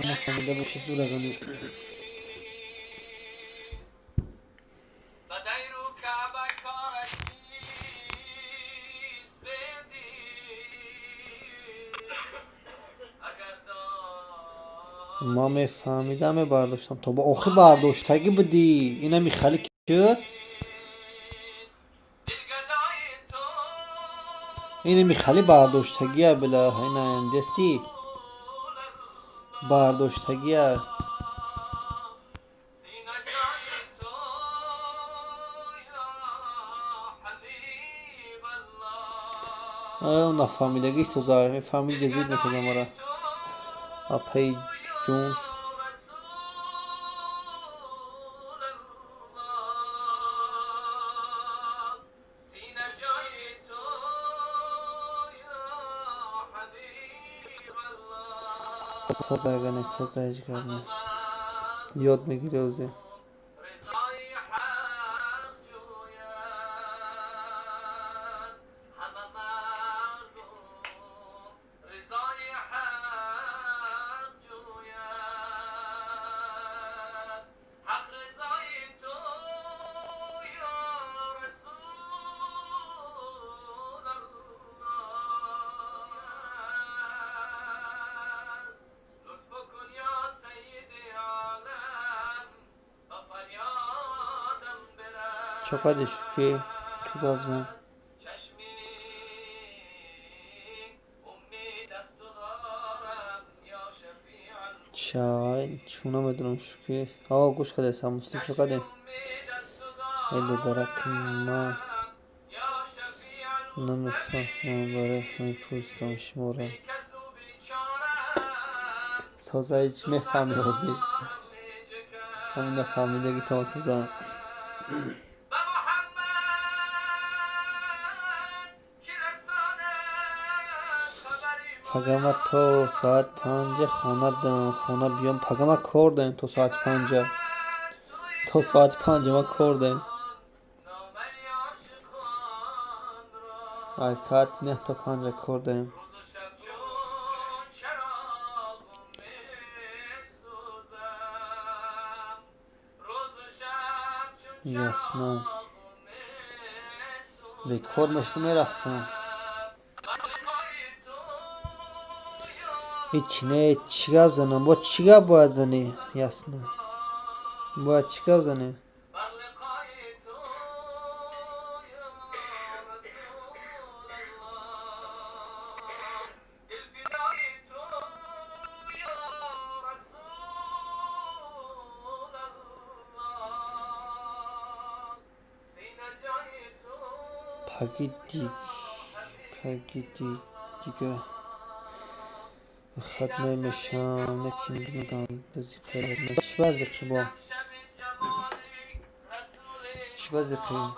نفهمیده باشی زورگانی ما میفهمیدم برداشتم تو با آخی برداشتگی بدی اینه میخالی کشد اینه میخالی برداشتگیه بلا اینه اندستی برداشتگیه اون نفهمیدگی سوزای میفهمید جزید میکنه مرا اپی جون سازگانی سازش کرده یاد میگیره اوزه چقدرش که گاب زن چای چونا میدونم که آقا گوش کده سامستی چقدر ایدو درک ما نمیفهمم برای همین پرستم شماره سازه هیچ میفهمی حوزی همین نفهمیدگی تا سازه پگمه تو ساعت 5 خونه بیام پگمه کار داریم تو ساعت 5 تو ساعت 5 ما کار داریم از ساعت 9 تا 5 کار داریم یاسنا بیکار مشت میرفتم هیچ نه چی گپ زنم با چی گپ باید زنی یاسنا باید چی گپ زنی پگیدی دیگه به خط نمیشم نکیم گندزی خیلی چی وزیقی با چی وزیقی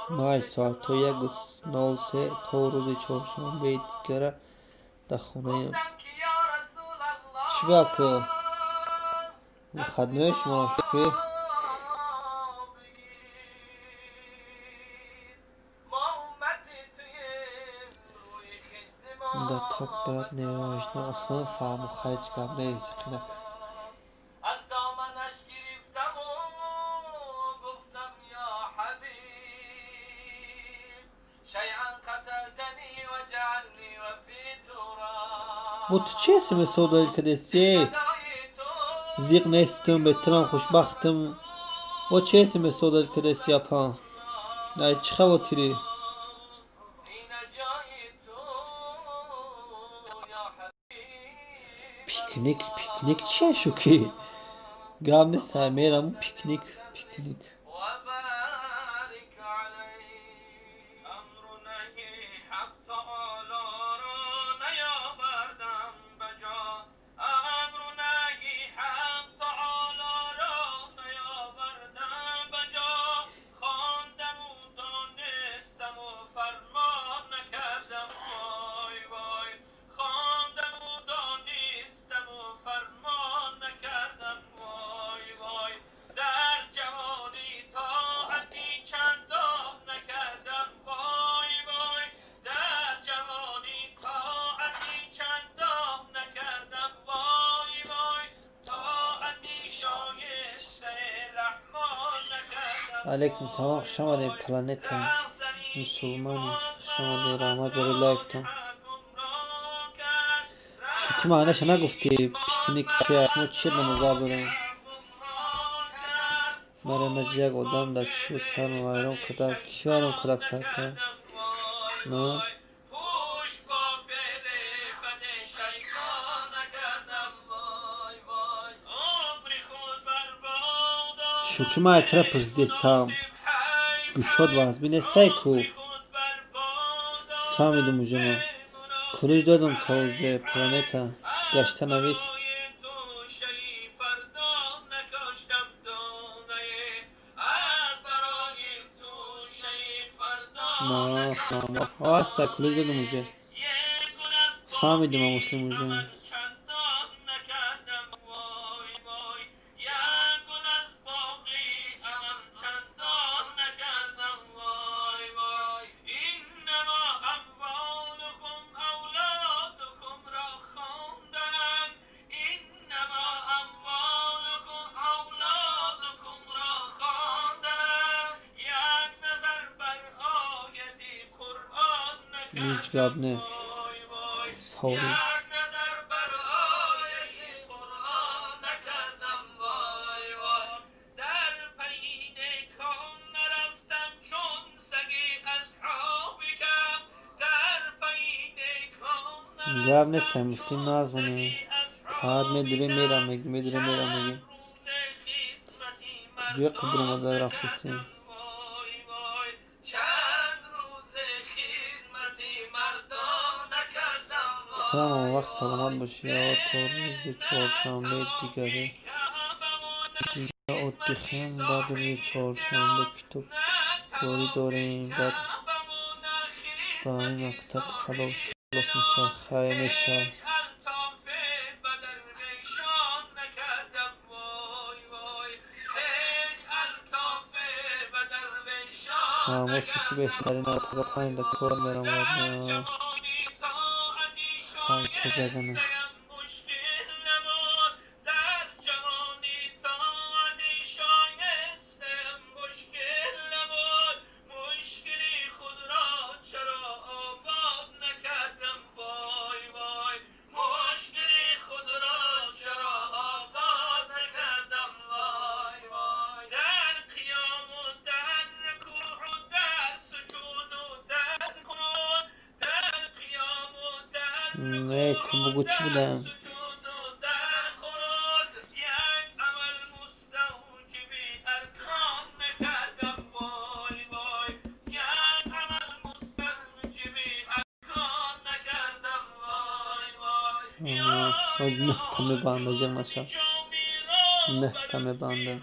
مای ساعت تو 1:03 تا روز چهارشنبه دیگره در خونه چی باکو خط نمیشم که در تک برات نیاز نه اخوان فهم و خرج کم نیست خنک از دامنش گرفتم و گفتم یا حبیب شیئا قتلتنی و جعلنی و فی تراب bu tu چه اسم سودایی که دستی زیق نیستم بهترم خوشبختم o چه اسم سودایی که دستی yapan ay چه خواهی پیکنیک چیه شو که گام نیست میرم پیکنیک وبارك عليه امر نهي حق آلاران یا بردم بجا امر نهي حق آلاران یا بردم بجا خواندم و دانستم و فرمان نکردم وای وای خواندم و دانستم و فرمان نکردم وای وای در جوانی طاعتی چندان نکردم وای وای در جوانی طاعتی چندان نکردم وای وای طاعتی شایسته رحمان نکردم علیکم سلام خوش آمدید پلنت مسلمانی خوش آمدید رحمت بر لایکتون شوکی معنیش نگفتی پیکنیک چیه شما چی نمازار داریم مرا نجیگ آدم در چشم سر وایران کدک کی وایران کدک سرته نه شوکی ما اتره پرزدیستم گوشاد وزبی نسته کو فهمیدم موجه کلیج دادم تازه پلانتا گشته نویس نه فهمم آستا کلیج دادم موجه فهمیدم من مسلم موجه هیچ گاب نه سوری گاب نه سه مسلم نازونی فقط میدره میگی کجا قبر اومده رفتسی تمام وقت سلامت باشی یا تا روز چهارشنبه دیگه اتخام بعد روز چهارشنبه کتاب سپاری داریم بعد با همین مکتب خلاص میشه خیلی میشه خاموشی که بهترین پگه 5 دقیقه کار میرم نه های سزگنه نه که بگو چی بودم از 9 تا میبنده جمع شد. 9 تا میبنده.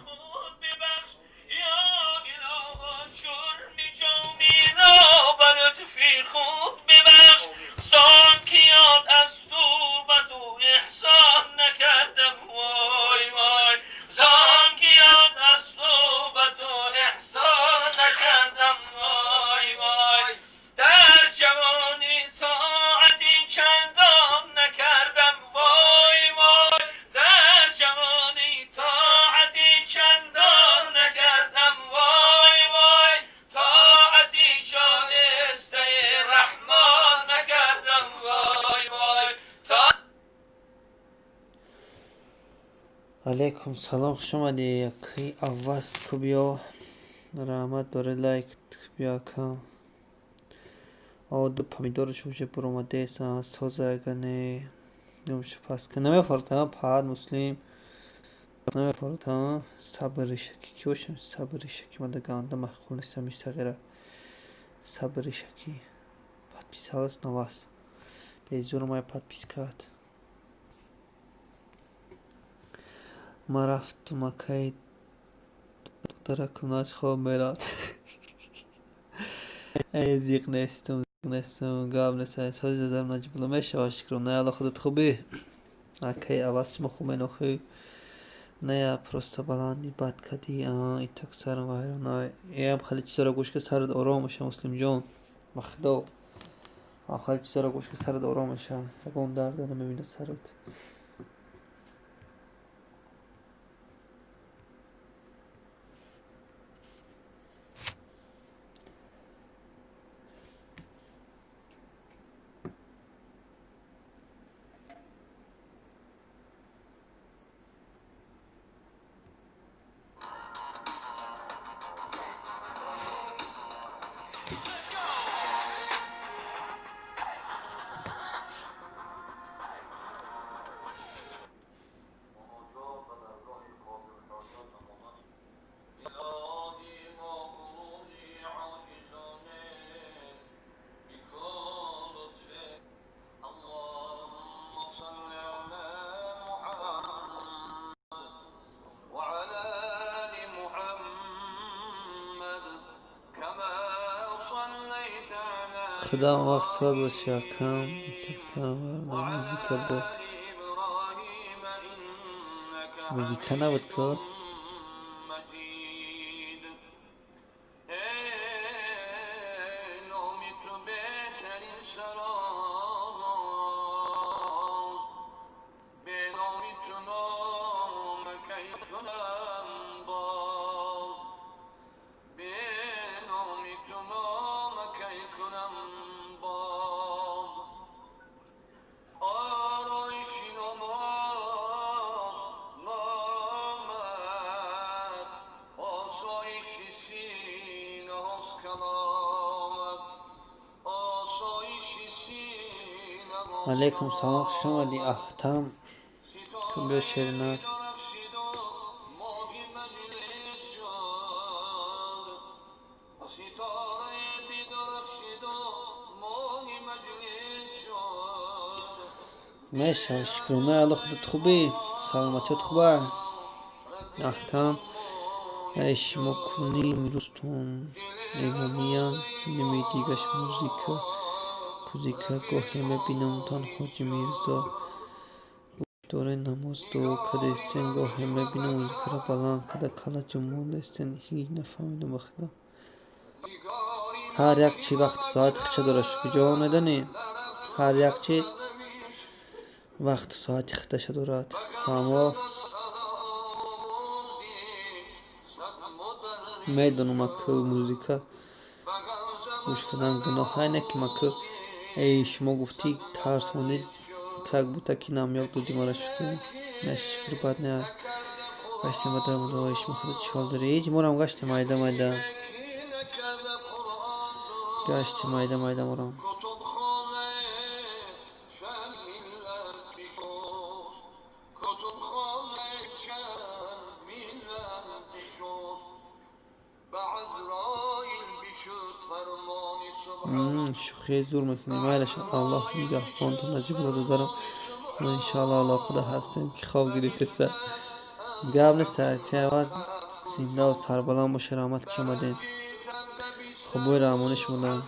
علیکم سلام، خوش اومدی. یکی عوض کو بیا رحمت داره لایک بیا کن. دو پامیدور شوشه پر اومده سان سوزه اگنه نمیشه پس که نمیفرده پاد مسلم نمیفرده صبرش کی باشه صبرش کی مده گانده مخول نسمی صغیره صبرش کی پاد پیساس نواس به زور مای پاد پیسکات ما رفت مکه دکتر کناج خواب میراد زیق نستم گام نسای سوز زدم نجیب لمش آشکرم نه الله خودت خوبی اکی عوض ما خوبه نخوی نه پروستا بلندی بد کدی ای تک سرم وایرم نه ایم خالی چی سر گوش که سرد آرام میشه مسلم جان مخدا خالی چی سر گوش که سرد آرام میشه اگه درد نمیبینه سرت خدا وقت سواد باشه کم تک سرم وایرم موزیکا با موزیکا نبود کار علیکم سلام خوش اومدی احتم کن بیا شیرینات میشه شکرونه الله خودت خوبی سلامتیت خوبه احتم ایش مکنی میروستون نیمومیان نمیدیگش موزیکا گاهی میبینم تنها میرزا دوره نماز دو کده استن گاهی میبینم موزیکا را بلند کده کلا جمعون استن هیچ نفهمیدم بخدا هر یک چی وقت ساعت خچه دارش بجا ندنی هر یک چی وقت ساعت خطش دارد اما میدونم که موزیکا گوش کردن گناه اینه که ما که ای شما گفتی ترسونید که بوده که نمیاد دو دیمارش که نشکر بد نه گشتی مده مده ایش مخدد چهال داری ایج مورم گشتی مایده گشتی مایده مورم شوخی زور میکنی مایلش الله نگهبان تو نجیب رو دارم و انشالله الله خدا هستیم که خواب گرفته سر گاب نیست که عوض زنده و سربلند باشه رحمت که آمدین خب بوی رامونش مونن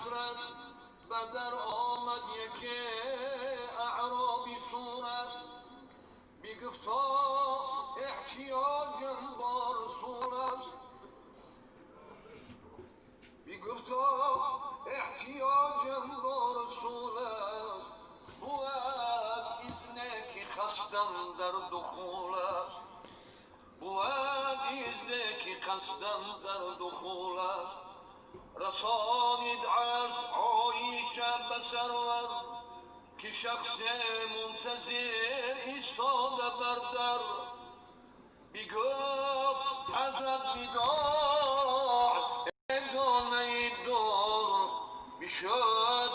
بدر آمد یکی اعرابی صورت میگفتا احتیاجم با رسول است میگفتا احتیاجم با رسول است بود اذنه که خستم در دخول است بود اذنه که خستم در دخول است رسانید از عایشه به سرور که شخص منتظر ایستاده بر در بگفت حضرت وداع ادامه دور بشد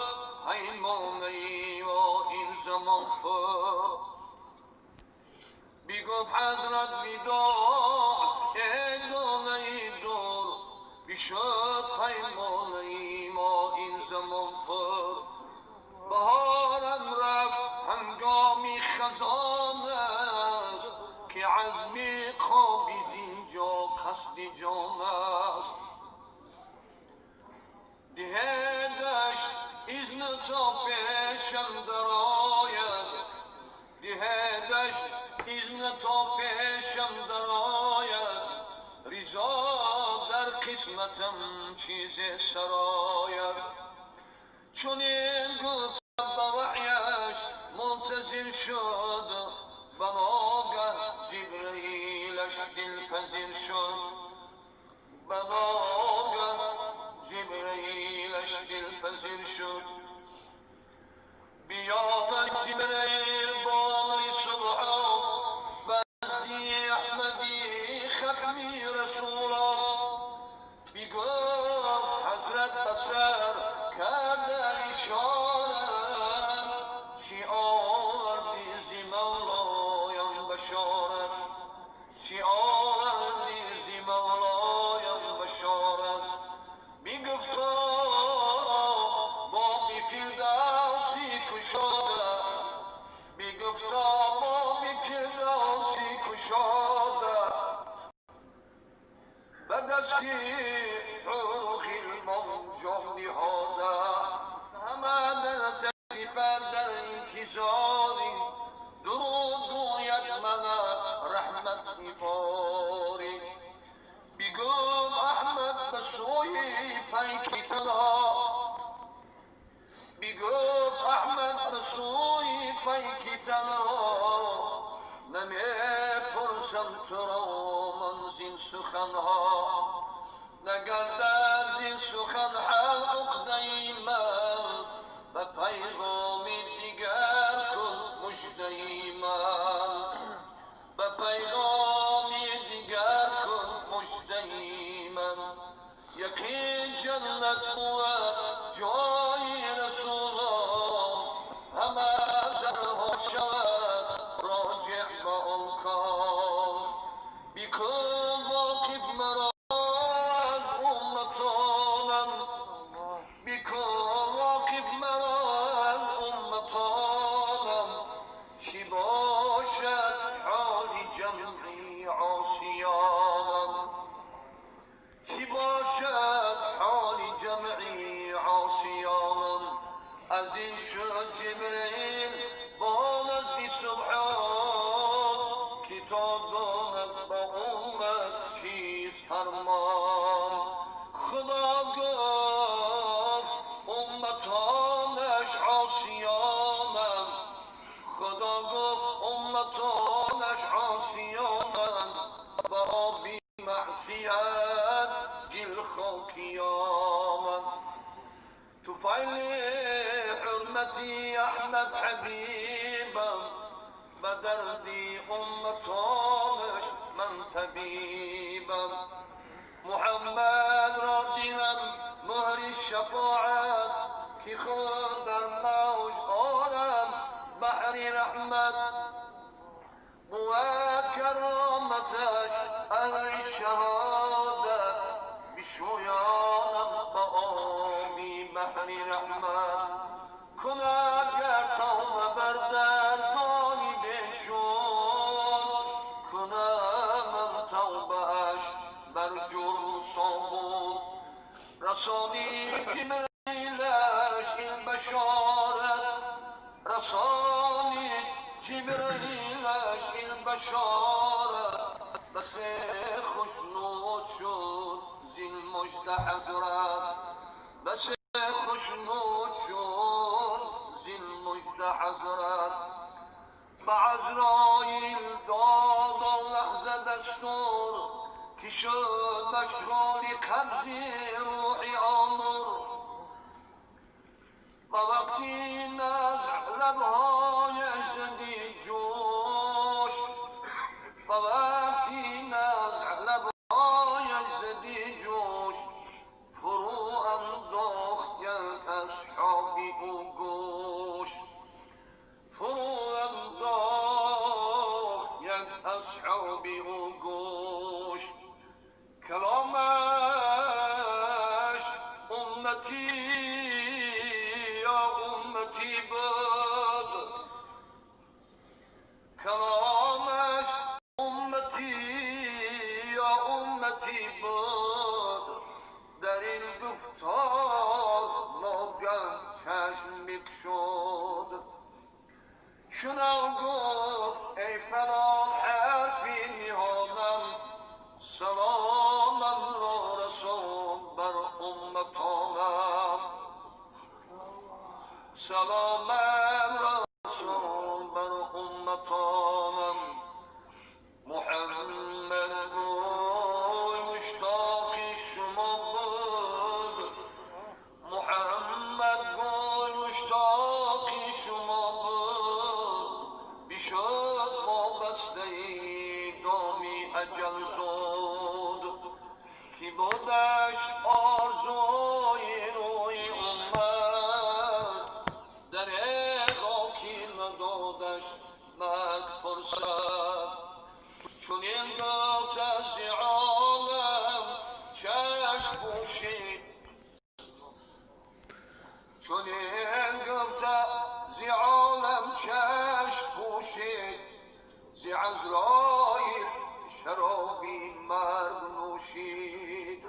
پیمانه و این زمان پر بگفت حضرت وداع ادامه دور بشد پیمانه ما این زمان پر بهارم رفت هنگامی خزان است که عزمی خوابی زینجا قصد جان است دهدش اذن تا پیشم درآید دهدش اذن تا پیشم درآید رضا در قسمتم چیز سراید چون این گفت به وحیش منتظر شد بناگه جبرئیلش دلپذیر شد بناگه جبرئیلش دلپذیر شد بیامد جبرئیل با امر سبحان بزدی احمدی ختمی رسولا بگفت حضرت بسر کرده اشارت شعار دیزی مولایم بشارت شعار دیزی مولایم بشارت بگفتا بابی فردوسی کشاده بگفتا بابی فردوسی کشاده بدستی حروخ الموجان نهاده همه در تشریف در انتظاری درود گوید من رحمت میباری بگفت احمد به سوی پیکی تنها بگفت احمد به سوی پیکی تنها نمیپرسم تو را من زین سخنها نگردد زین سخن حل عقده من به پیغام دیگر کن مژده من به پیغام دیگر کن مژده من یقین جنت بود جای رسولا همه زرها شود راجع به آن کار بیکن واقف مرا از امتانم بیکن واقف مرا از امتانم چی باشد حال جمعی عاصیانم چی باشد حال جمعی عاصیانم از این شد جبرئیل با نزد سبحان که تا داند با امت چیز فرمان خدا گفت امتانش عاصیانم خدا گفت امتانش عاصیانم با بی معصیت گل خاکیانم طفیل حرمتی احمد حبیبم به دردی امتانش من طبیبم محمد را دیدم مهر شفاعت که خود در موج آرم بحر رحمت بود کرامتش اهل شهادت بشویانم با آبی بحر رحمت کند گر توبه بر درگاه رسانی جبریلش این بشارت رسانی جبریلش این بشارت بس خوشنود شد زین مجد حضرت بس خوشنود شد زین مجد حضرت به عزراییل داد آن لحظه دستور که شد مشغول قبض روحی عمر و وقتی نزع لبهایش زدی جوش و وقتی نزع لبهایش زدی جوش فرو انداخت گرد اصحابی او گوش فرو انداخت گرد اصحابی او گوش کلامش امتی یا امتی بود کلامش امتی یا امتی بود در این گفتار ناگه چشم بگشود شنو گفت ای فلان حرفی میهانم سلامم را رسول بر امتانم سلامم را رسول بر امتانم محمد گوی مشتاق شما بود محمد گوی مشتاق شما بود بیشد ما بسته دامی اجل زود کی بودش آرزوی روی امت در راکی ندادش مک فرصت چون این گفت از عالم چشم پوشید چون این گفت از عالم چشم پوشید زی عزراییل شرابی مرگ نوشید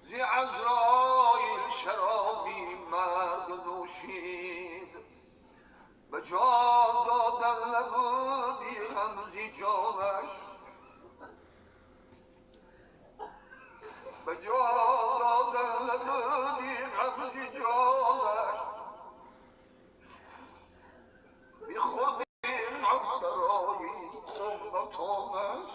زی عزراییل شرابی مرگ نوشید به جان دادن نبودی غمزی جانش به جان دادن نبودی غمزی جانش بی خودی برای امتانش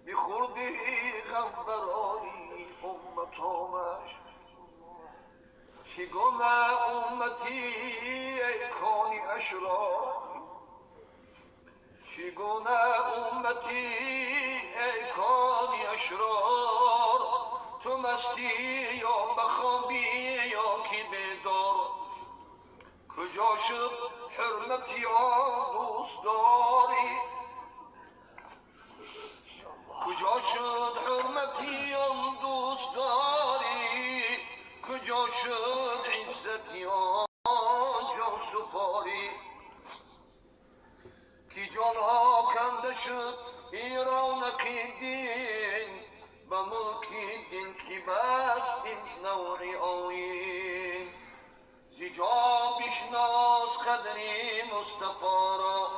بی خودی غم برای امتانش چگونه امتی ای کانی اشرار چگونه امتی ای کانی اشرار تو مستی یا بخوابی یا کی بیدار کجا شد حرمتی آن دوست داری کجا شد حرمتی آن دوست داری کجا شد عزتی آن جان سپاری کی جانها کنده شد ایرانکی دین به ملکی دین کی بست این نوعی آیین زیجا بیشناس قدری مصطفی را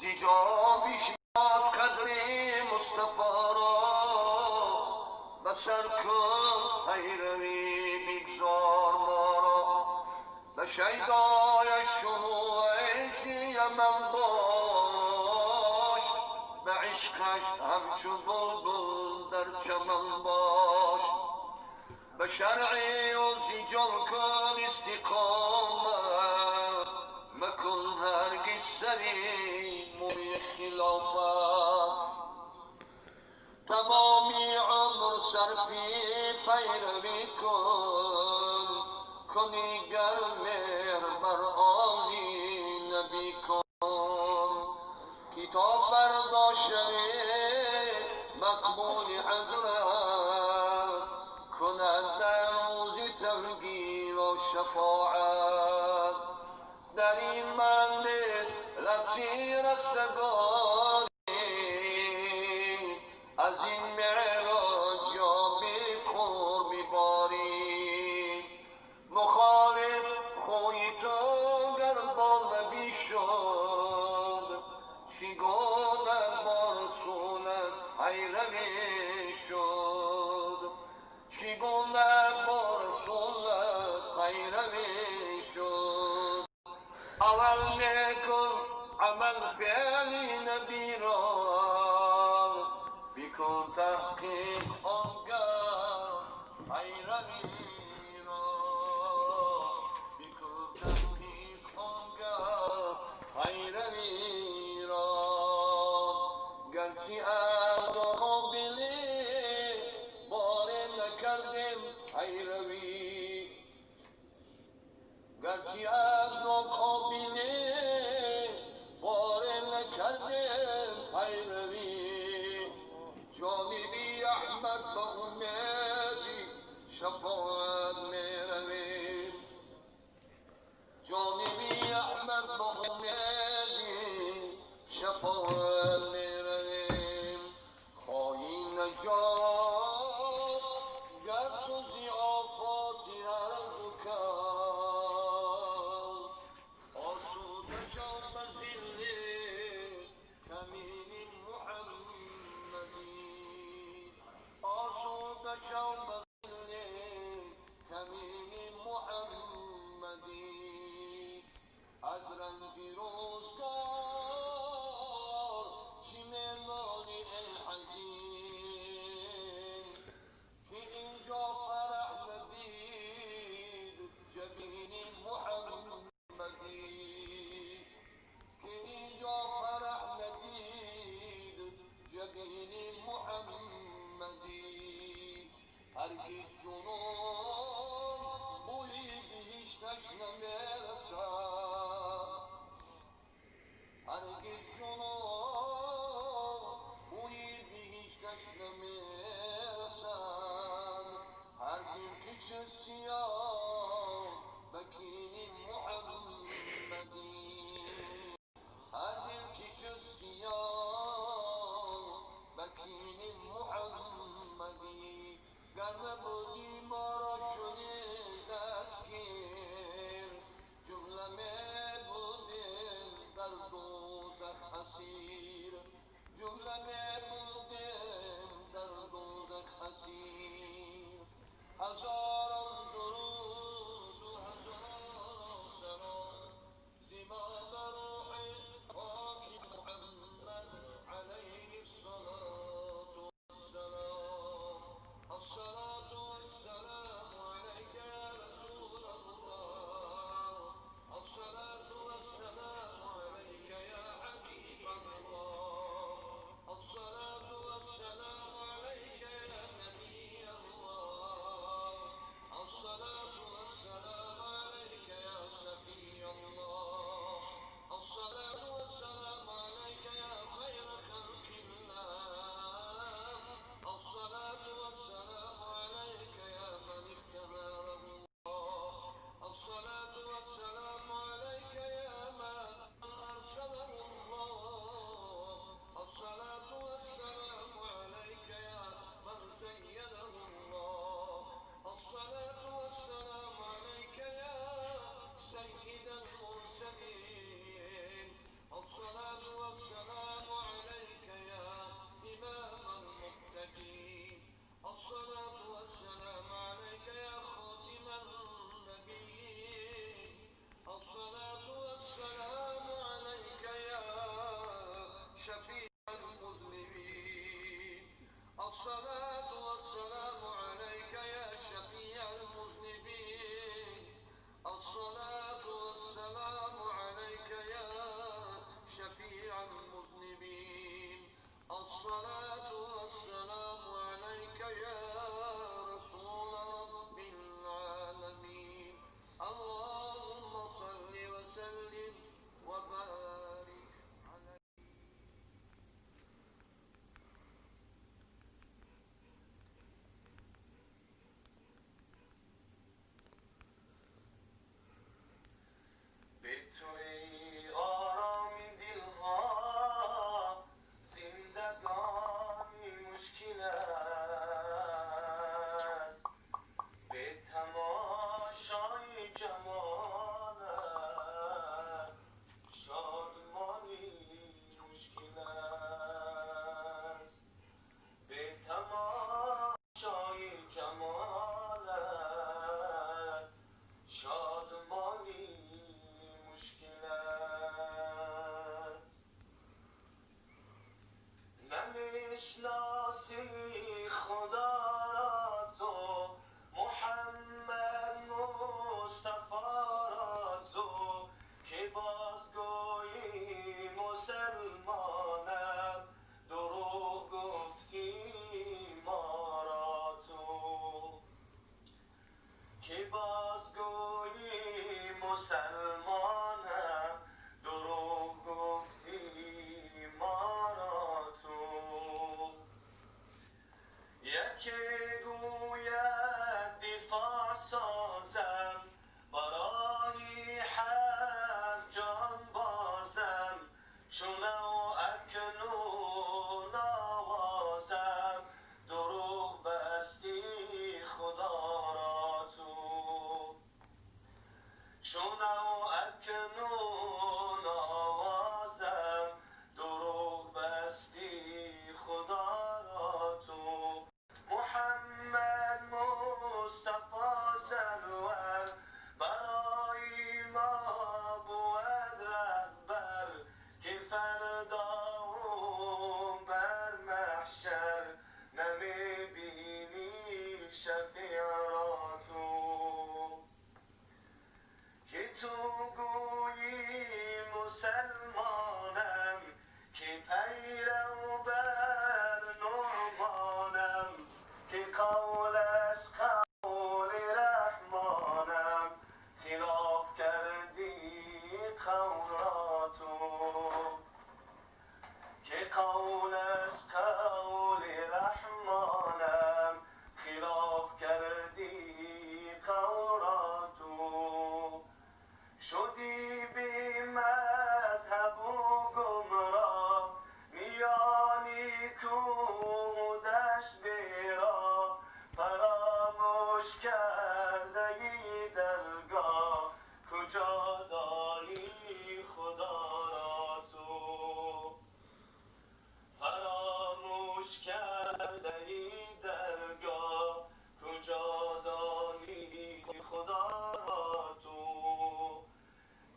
زیجا بیشناس قدری مصطفی را بسر کن پیروی بگذار ما را به شیدای شنوعش یمن باش به عشقش همچو بلبل در چمن باش به شرعی و زیجان کن استقامت مکن هرگز سری موی خلافت تمامی عمر صرفی پیروی کن کنی گر مهر بر آلی نبی کن کی تا فردا شوی مقبول حضرت کند در روز تلگیر و شفاعت در این مجلس لب مسیر رستگاری از این معراج یا بی قربی باری مخالف خوی تو گر با نبی شد چگونه با رسولت پیروی شد چگونه با رسولت پیروی شد عمل میکن عمل فعلی نبی را بکن تحقیق آنگاه پیروی را بکن تحقیق آنگاه پیروی را گرچه از قابلی باره نکردیم پیروی گرچه از ناقابلی باره نکردیم پیروی جانبی احمد به امیدی شفاعت میرویم جانبی احمد به امیدی شفاعت میرویم خواهی نجات گر تو ضیافاتی هر دو کس آسوده شو به ذل کمین محمدی آسوده شو به ذل کمین محمدی از رنج روزگار چی می‌نالی ای حزین که اینجا فرح ندید جبین محمدی که اینجا فرح ندید جبین محمدی هرگز جنون بوی بهشتش نمیرسد هرگز جنون بوی بهشتش نمیرسد هر دل که چه سیاه بکین محمدی هر دل که چه سیاه بکین محمدی گر نبودی ما را چنین دستگیر جمله می‌بودیم در دوزخ اسیر جمله می‌بودیم در دوزخ اسیر هزاران درود و هزاران سلام زیبا بر روح پاک محمد علیه الصلاة والسلام الصلاة والسلام عليك يا رسول الله الصلاة والسلام عليك يا حبيب الله الصلاة والسلام عليك يا نبي الله الصلاة والسلام عليك يا شفيع الله الصلاة والسلام عليك يا خير خلق الله الصلاة والسلام عليك يا من اختبره الله الصلاة والسلام عليك يا من أرسله الله الصلاة والسلام عليك يا من سيده الله الصلاة والسلام عليك يا سيد المرسلين الصلاة والسلام عليك يا إمام المتقين الصلاة والسلام عليك يا خاتم النبيين الصلاة والسلام عليك يا شفيع المذنبين الصلاة والسلام عليك يا شفيع المذنبين الصلاة والسلام عليك يا شفيع المذنبين الصلاة والسلام عليك يا رسول رب العالمين اللهم صل وسلم وبارك عليه بشناسی خدا را تو، محمد مصطفی را تو، که بازگویی مسلمانم، دروغ گفتی ما را تو، که بازگویی مسلمانم، دروغ گفتی ما را تو. یکی گوید دفاع سازم، برای حق جان بازم، چونه و اکنون آوازم، دروغ بستی خدا را تو، چونه و اکنون آوازم، دروغ بستی خدا را تو. محمد مصطفی سرور، برای ما بود رهبر، که فردا بر محشر نمیبینی شفیع را تو، که تو گویی مسلمانم، که پیرو بر نعمانم، که قولش قول رحمانم، خلاف کردی قول را تو، که قولش قول رحمانم، خلاف کردی قول را تو. شدی بی مذهب و گمراه، میانی کودش بیراه، فراموش کرده ای درگاه، کجا داری خدا را تو، فراموش کرده ای درگاه، کجا داری خدا را تو.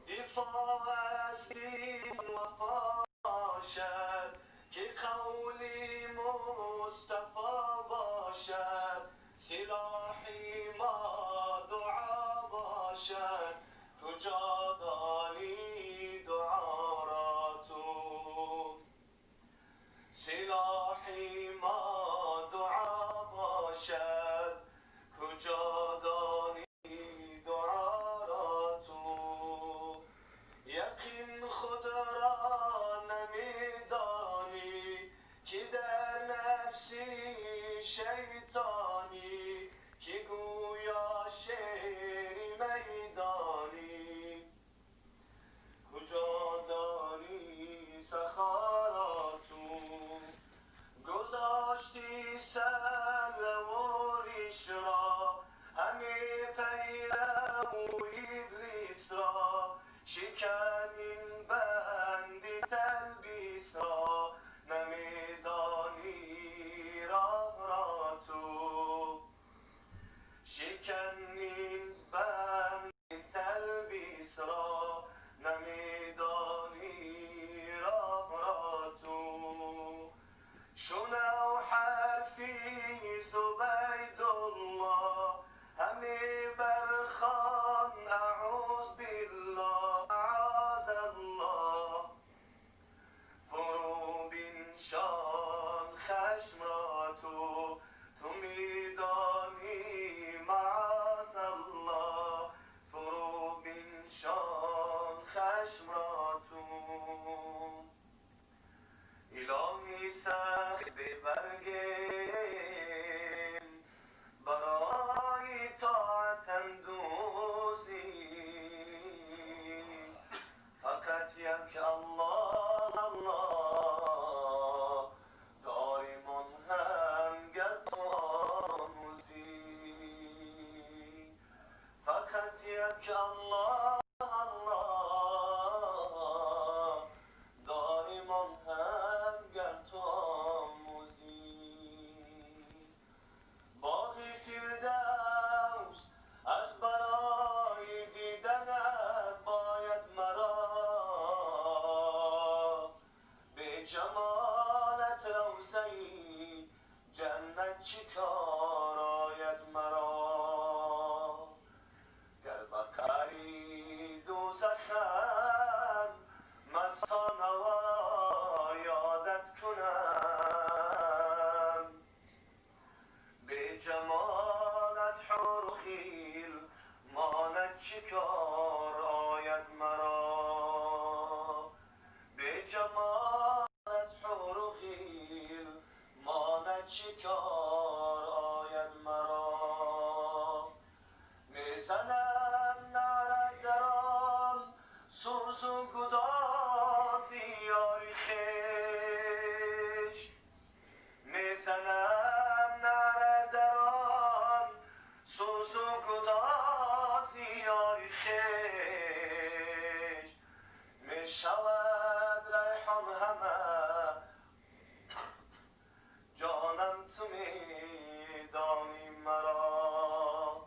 دفاع از دین وفا باشد، که قولی مصطفی باشد، سلاحی ما دعا باشد، کجا داری دعا را تو، سلاحی ما دعا باشد، کجا داری دعا را تو. یقین خود را نمیدانی، که در نفسی شیطانی، که گویا شعری میدانی، کجا داری سخا را تو. گذاشتی سر و ریش را، همه پیرو ابلیس را، شکنین بندی تلبیس را، نمیدانی راه را تو، شکنین بندی تلبیس را، نمیدانی راه را تو. شنو حرفی زبیدالله، همه برخان اعوذ بالله معاذ الله، فرو بنشان خشم را تو، تو میدانی معاذ الله، فرو بنشان خشم را تو. الهی سخت برگیم، برای طاعتم دوزی، فقط یک الله الله، داریمان هم گر تو آموزی، فقط یک الله الله، داریمان هم گر تو آموزی. چه کار آید مرا گر زخری دوزخم مستانه و یادت کنم به جمالت حور و خیل ماند چه کار آید مرا به جمالت حور و خیل ماند چه کار آید مرا میزنم نعره در آن سوز و گداز یاری خویش میزنم نعره در آن سوز و گداز یاری خویش میشود ریحان همه جانم تو میدانی مرا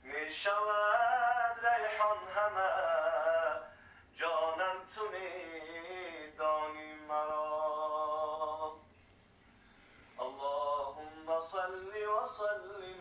میشود ریحان همه جانم تو میدانی مرا اللهم صل وسلم